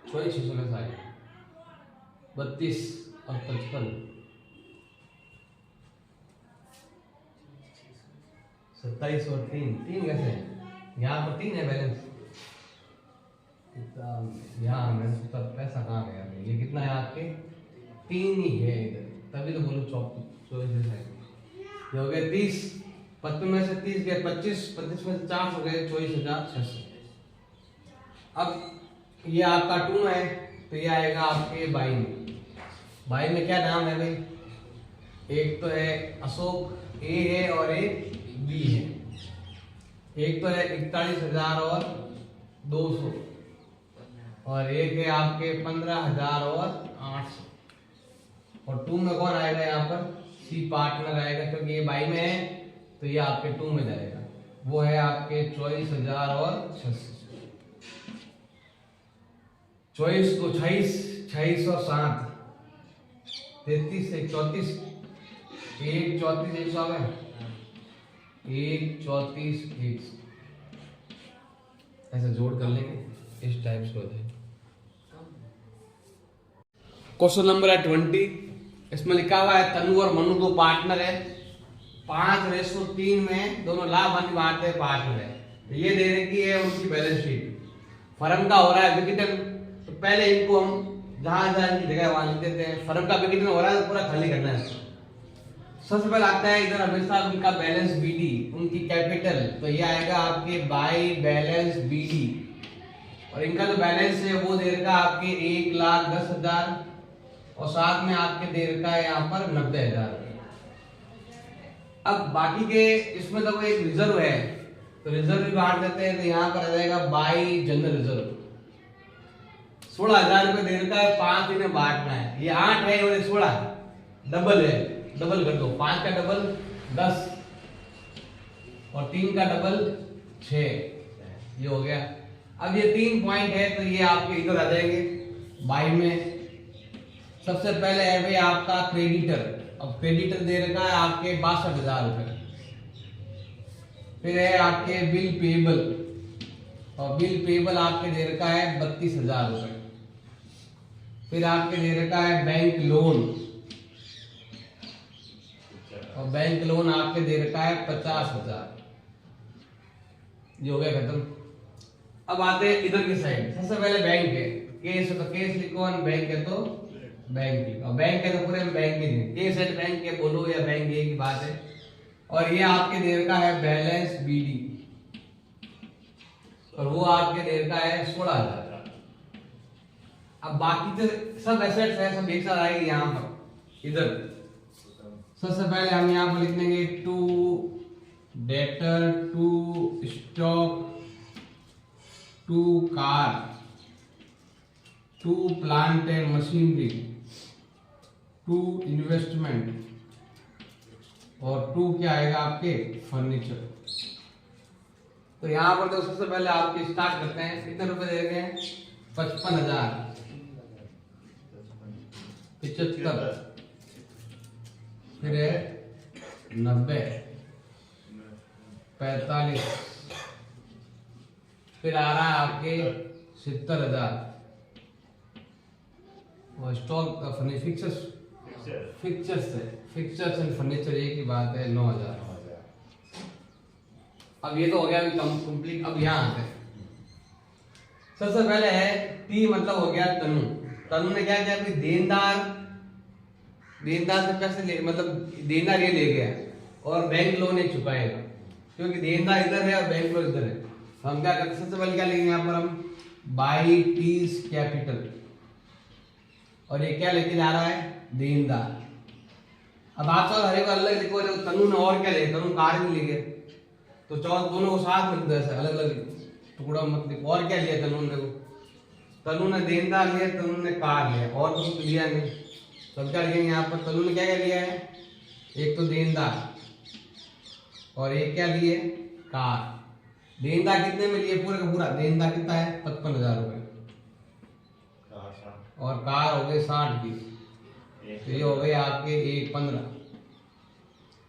24,600 कैसा आएगा, 32 और 55 27 और 3 कैसे है, यहाँ पर 3 है बैलेंस। यहाँ मैंने सोचा पैसा कहाँ गया, ये कितना है आपके 3 ही है इधर, तभी तो बोलो 24 है। ये हो गया 30 55 में से 30 गए 25, 25 में से 4 हो गए 24,600। अब ये आपका 2 है तो ये आएगा आपके 22 में। 22 में क्या नाम है भाई? एक तो है अशोक, ए है, और एक बी है। एक तो है 41,200 और एक है आपके 15,800। और 2 में कौन आएगा यहाँ पर? सी पार्टनर आएगा, क्योंकि ये 22 में है तो ये आपके 2 में जाएगा। वो है आपके 24,600। 24 को 26 और 7 33 से 34 1 34 1 सौ है 1 34 1 ऐसे जोड़ कर लेंगे, इस टाइप से हो जाएगा। क्वेश्चन नंबर है 20। इसमें लिखा हुआ है तनु और मनु दो पार्टनर है, 5:3 में दोनों लाभ हानि बांटते हैं, पार्टनर है। ये दे रखी है उनकी बैलेंस शीट। फर्म का हो रहा है विघटन, तो पहले इनको हम जहां जहां इनकी जगह वहां लिख देते हैं। फर्म का विघटन हो रहा है तो पूरा खाली करना है। सबसे पहले आता है इधर हमेशा उनका बैलेंस बीडी, उनकी कैपिटल, तो ये आएगा आपके बाई बैलेंस बीडी। और इनका जो बैलेंस है वो दे रखा आपके 1,10,000 और साथ में आपके दे रखा है यहाँ पर 90,000। अब बाकी के इसमें तो एक रिजर्व है तो रिजर्व भी बांट देते हैं, तो यहाँ पर आ जाएगा बाई जनरल रिजर्व। 16,000 रुपये दे रखा है, 5 इन्हें बांटना है। ये 8 है और 16 डबल है, डबल कर दो। 5 का डबल 10 और 3 का डबल 6, ये हो गया। अब ये 3 पॉइंट है तो ये आपके इधर आ जाएंगे 22 में। सबसे पहले है भाई आपका क्रेडिटर। अब क्रेडिटर दे रखा है आपके 62,000 रुपये। फिर है आपके बिल पेबल, और बिल पेबल आपके दे रखा है 32,000 रुपये। फिर आपके दे रखा है बैंक लोन, और बैंक लोन आपके दे रखा है 50,000। ये हो गया खत्म। अब आते हैं इधर की साइड। सबसे पहले बैंक है, केस है तो केस लिखो, बैंक है तो बैंक लिखो। और बैंक है तो पूरे में बैंक ही नहीं, केस है बैंक के बोलो या बैंक ये की बात है। और ये आपके दे रखा है बैलेंस बीडी, और वो आपके दे रखा है 16,000। अब बाकी तो सब एसेट्स है, सब एक साथ आएगी यहाँ पर इधर। सबसे पहले हम यहाँ पर लिख देंगे to debtor, to stock, to car, to plant and machinery, to investment, और टू क्या आएगा आपके फर्नीचर। तो यहाँ पर तो सबसे पहले आपके स्टार्ट करते हैं। कितने रुपए दे रहे हैं? 55,000, 75, फिर है 90, 45, फिर आ रहा है आपके 70,000। और स्टॉक फिक्चर्स एंड फर्नीचर एक ही बात है 9,000। अब ये तो हो गया अभी कंप्लीट। अब यहाँ आते हैं। सबसे पहले है टी, मतलब हो गया तनु। तनु ने क्या किया? देनदार से पैसे ले, मतलब देनदार ये ले गया और बैंक लोन ये चुकाएगा, क्योंकि देनदार इधर है और बैंक लोन इधर है। तो हम क्या करते हैं? सबसे पहले क्या लेंगे यहाँ पर हम? बाई टीज कैपिटल, और ये क्या लेके जा रहा है? देनदार। अब आप सब हरे को अलग लिखो। तनु ने और क्या ले? तनु कार भी ले गया, तो दोनों को साथ में ऐसे अलग अलग टुकड़ा मत लिखो। और क्या लिया तनु ने? तनु ने देनदार लिया, तनु ने कार लिया, और कुछ तो लिया नहीं। सब क्या लिया यहाँ पर? तनु ने क्या क्या लिया है? एक तो देनदार, और एक क्या लिए? कार। देनदार कितने में लिए? पूरे का पूरा देनदार कितना है? 55,000 रुपए, और कार हो गए 60 की, तो ये हो गए आपके 1,15।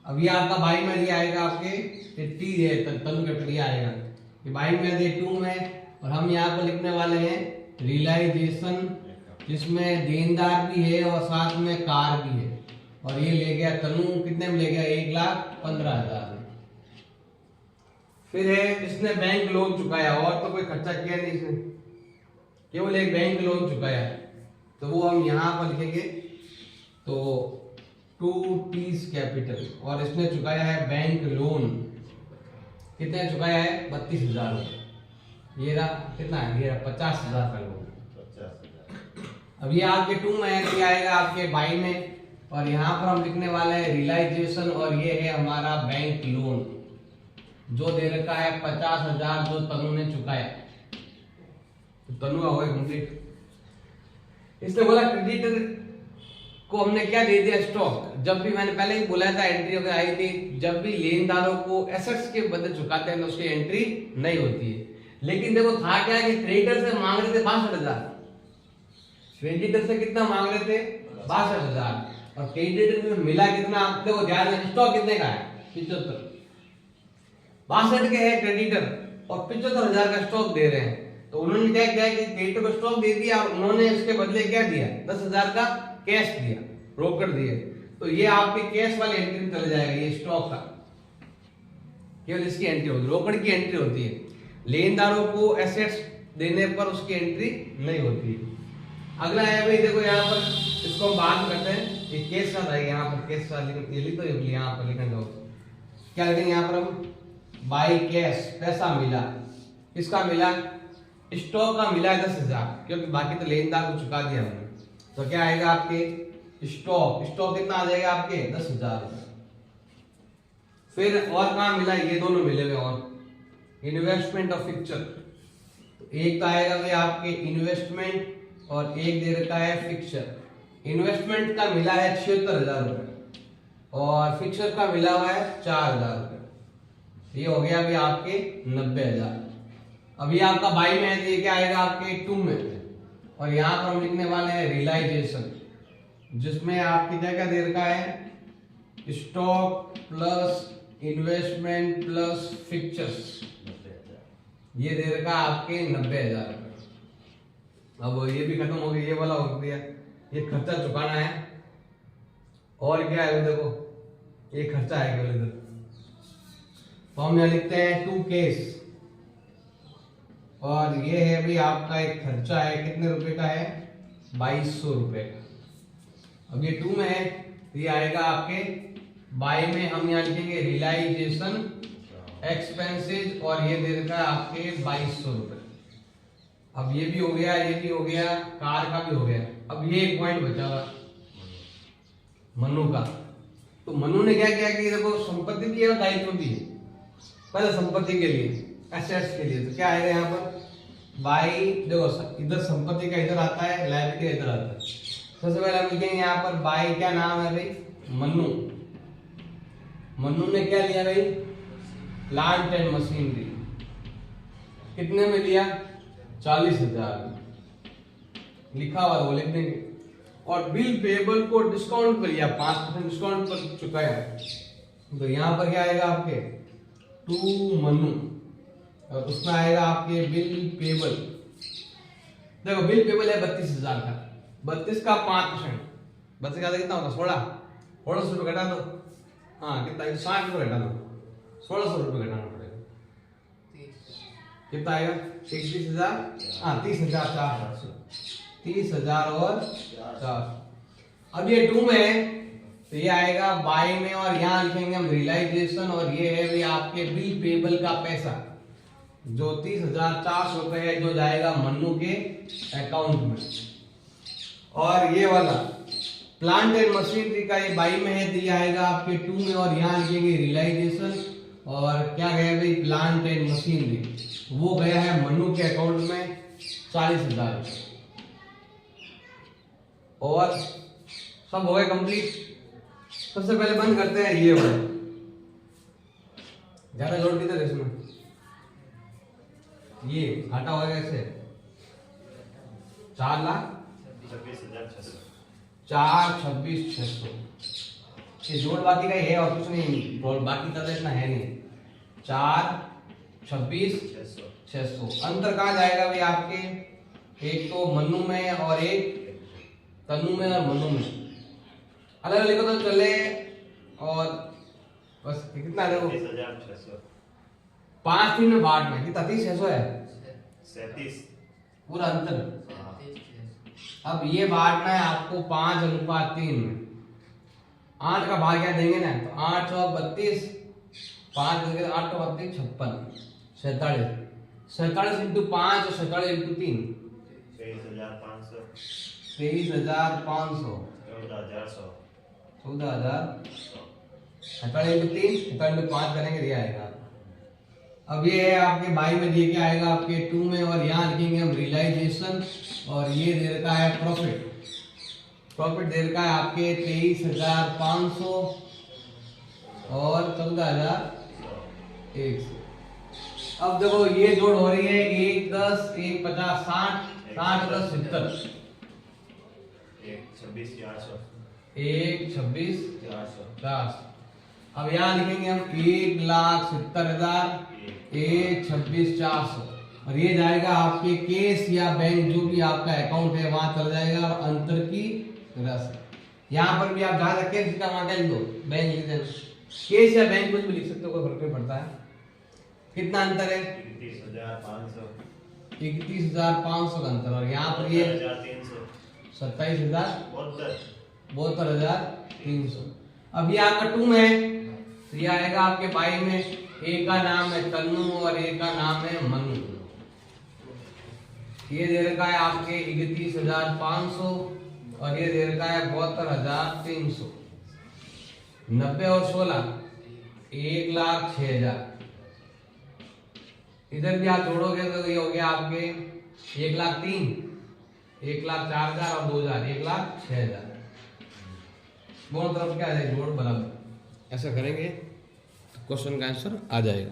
अब ये आपका भाई में ये आएगा आपके टी है, तनु का टी आएगा। ये भाई में दे 2 में, और हम यहाँ पर लिखने वाले हैं रियलाइजेशन, जिसमें देनदार भी है और साथ में कार भी है। और ये ले गया तनु, कितने में ले गया? 1,15,000। फिर है इसने बैंक लोन चुकाया, और तो कोई खर्चा किया नहीं इसने, केवल एक बैंक लोन चुकाया, तो वो हम यहाँ पर लिखेंगे। तो टू टीज कैपिटल, और इसने चुकाया है बैंक लोन कितने चुकाया है 32,000 रुपये। ये रहा कितना है, ये रहा 50,000 का लोन। 50,000। अब ये आपके 2 में है, ये आएगा आपके बाई में, और यहाँ पर हम लिखने वाले हैं रियलाइजेशन, और ये है हमारा बैंक लोन जो दे रखा है 50,000 जो तनु ने चुकाया। तो तनु का हो गया कंप्लीट। इसने बोला क्रेडिटर को हमने क्या दे दिया, स्टॉक। जब भी मैंने पहले ही बोला था एंट्री वगैरह आई थी, जब भी लेनदारों को एसेट्स के बदले चुकाते हैं तो उसकी एंट्री नहीं होती है। लेकिन देखो था क्या कि क्रेडिटर से मांग रहे थे 62,000, क्रेडिटर से कितना मांग रहे थे 62,000, और क्रेडिटर में मिला कितना, आप देखो ध्यान में, स्टॉक कितने का है 75, 62 के है क्रेडिटर और 75,000 का स्टॉक दे रहे हैं। तो उन्होंने क्या किया कि क्रेडिटर को स्टॉक दे दिया और उन्होंने इसके बदले क्या दिया 10,000 का कैश दिया, रोकड़ दिए। तो ये आपके कैश वाले एंट्री में चला जाएगा, ये स्टॉक का केवल इसकी एंट्री होती है, रोकड़ की एंट्री होती है। लेनदारों को एसेट्स देने पर उसकी एंट्री नहीं होती है। अगला है भाई, देखो यहाँ पर इसको हम बात करते हैं, ये केस का था, यहाँ पर केस का ये लिख दो, यहाँ पर लिखना दो, क्या लिखेंगे यहाँ पर हम, बाई कैश, पैसा मिला, किसका मिला, स्टॉक का मिला 10,000, क्योंकि बाकी तो लेनदार को चुका दिया हमने। तो क्या आएगा आपके स्टॉक, स्टॉक कितना आ जाएगा आपके 10,000। फिर और कहाँ मिला, ये दोनों मिले हुए, और इन्वेस्टमेंट और फिक्चर। तो एक तो आएगा भाई आपके इन्वेस्टमेंट और एक दे रखा है फिक्चर। इन्वेस्टमेंट का मिला है 76,000 रुपए और फिक्चर का मिला हुआ है 4,000 रुपए। ये हो गया भाई आपके 90,000। अभी आपका बाई में है, ये क्या आएगा आपके 2 में, और यहाँ पर हम लिखने वाले हैं रियलाइजेशन, जिसमें आपकी क्या क्या दे रखा है, stock plus investment plus fixtures, ये दे रखा है आपके 90,000 रुपए। अब ये भी खत्म हो गया, ये वाला हो गया, ये खर्चा चुकाना है। और क्या है देखो, ये खर्चा है केवल इधर, तो हम यहाँ लिखते हैं 2 केस, और ये है भाई आपका एक खर्चा है, कितने रुपए का है 2200 रुपए का। अब ये 2 में है, ये आएगा आपके बाई में, हम यहाँ लिखेंगे रियलाइजेशन एक्सपेंसेस, और ये दे रखा है आपके 2200 रुपए। अब ये भी हो गया, ये भी हो गया, कार का भी हो गया। अब ये एक पॉइंट बचा हुआ मनु का। तो मनु ने क्या किया कि देखो संपत्ति भी है और दायित्व भी है। पहले संपत्ति के लिए, एसेट्स के लिए, तो क्या आएगा यहाँ पर बाई, देखो इधर संपत्ति का इधर आता है, लायबिलिटी इधर आता है। सबसे पहले हम लिखेंगे यहाँ पर बाई, क्या नाम है भाई, मन्नू। मन्नू ने क्या लिया भाई, प्लांट एंड मशीनरी, कितने में लिया 40,000 लिखा हुआ वो लिख देंगे। और बिल पेबल को डिस्काउंट पर लिया, 5% डिस्काउंट पर चुकाया, तो यहाँ पर क्या आएगा आपके 2 मन्नू, और उसमें आएगा आपके बिल पेबल। देखो बिल पेबल है 32,000 का, 32 का 5%, 32 का कितना होगा 1600 रुपये घटा दो, हाँ कितना 60 रुपये घटा दो, 1600 रुपये घटाना पड़ेगा, कितना आएगा 31,000, हाँ 30,400, 30,000 और 400। अब ये 2 में है, तो ये आएगा बाई में, और यहाँ लिखेंगे हम रियलाइजेशन, और ये है भी आपके बिल पेबल का पैसा जो 30,400 रुपए है, जो जाएगा मन्नू के अकाउंट में। और ये वाला प्लांट एंड मशीनरी का ये बाई में है, तो ये आएगा आपके 2 में, और यहाँ लिखेंगे रियलाइजेशन, और क्या गया भाई प्लांट एंड मशीनरी, वो गया है मन्नू के अकाउंट में 40,000 रुपए। और सब हो गए कंप्लीट। सबसे पहले बंद करते हैं ये वाला, ज्यादा जोड़ किधर इसमें, ये घाटा हो गया ऐसे 4,26,600, 4,26,600, ये जोड़ बाकी का ही है और कुछ नहीं, बाकी का इतना है नहीं, 4,26,600। अंतर कहाँ जाएगा भाई आपके, एक तो मन्नू में और एक तनु में और मनु में, अलग अलग लिखो तो चले। और बस कितना देखो 5 3 में बांटना, कितना 30,600 है, 37 पूरा अंतर। अब ये बांटना है आपको 5:3 में, 8 का भाग क्या देंगे ना, तो 8 और 32 5 8 8 56 47 47 इंटू 5 और 47 इंटू 3 23,500 23,500 14,400 14,000 47 इंटू 3 47 इंटू 5 करेंगे ये आएगा। अब ये है आपके बाई में दिए क्या आएगा आपके 2 में, और यहाँ लिखेंगे हम रियलाइजेशन, और ये दे रखा है प्रॉफिट। प्रॉफिट दे रखा है आपके 23,500 और 14,100। अब देखो ये जोड़ हो रही है 1 10 1 50 60 60 10 70 1,26,400 1 26 400 10। अब यहाँ लिखेंगे हम 1,70,000 1 26 400, और ये जाएगा आपके केस या बैंक जो भी आपका अकाउंट है वहां चला जाएगा, और अंतर की राशि यहाँ पर भी आप जहां तक केस का वहां लिख दो, बैंक लिख देना, केस या बैंक कुछ भी लिख सकते हो, कोई फर्क नहीं पड़ता है। कितना अंतर है 31,500 31,500 का अंतर, और यहाँ पर ये 27,300 27,300। अब ये आपका 2 में है तो ये आएगा आपके बाई में, एक का नाम है तन्नू और एक का नाम है मनु। ये दे रखा है आपके 31,500 और ये दे रखा है 72,300। 90 और 16 1,06,000। इधर भी आप जोड़ोगे तो ये हो गया आपके 1,03,000 1,04,000 और 2,000 1,06,000। दोनों तरफ क्या है जोड़ बराबर, ऐसा करेंगे तो क्वेश्चन का आंसर आ जाएगा।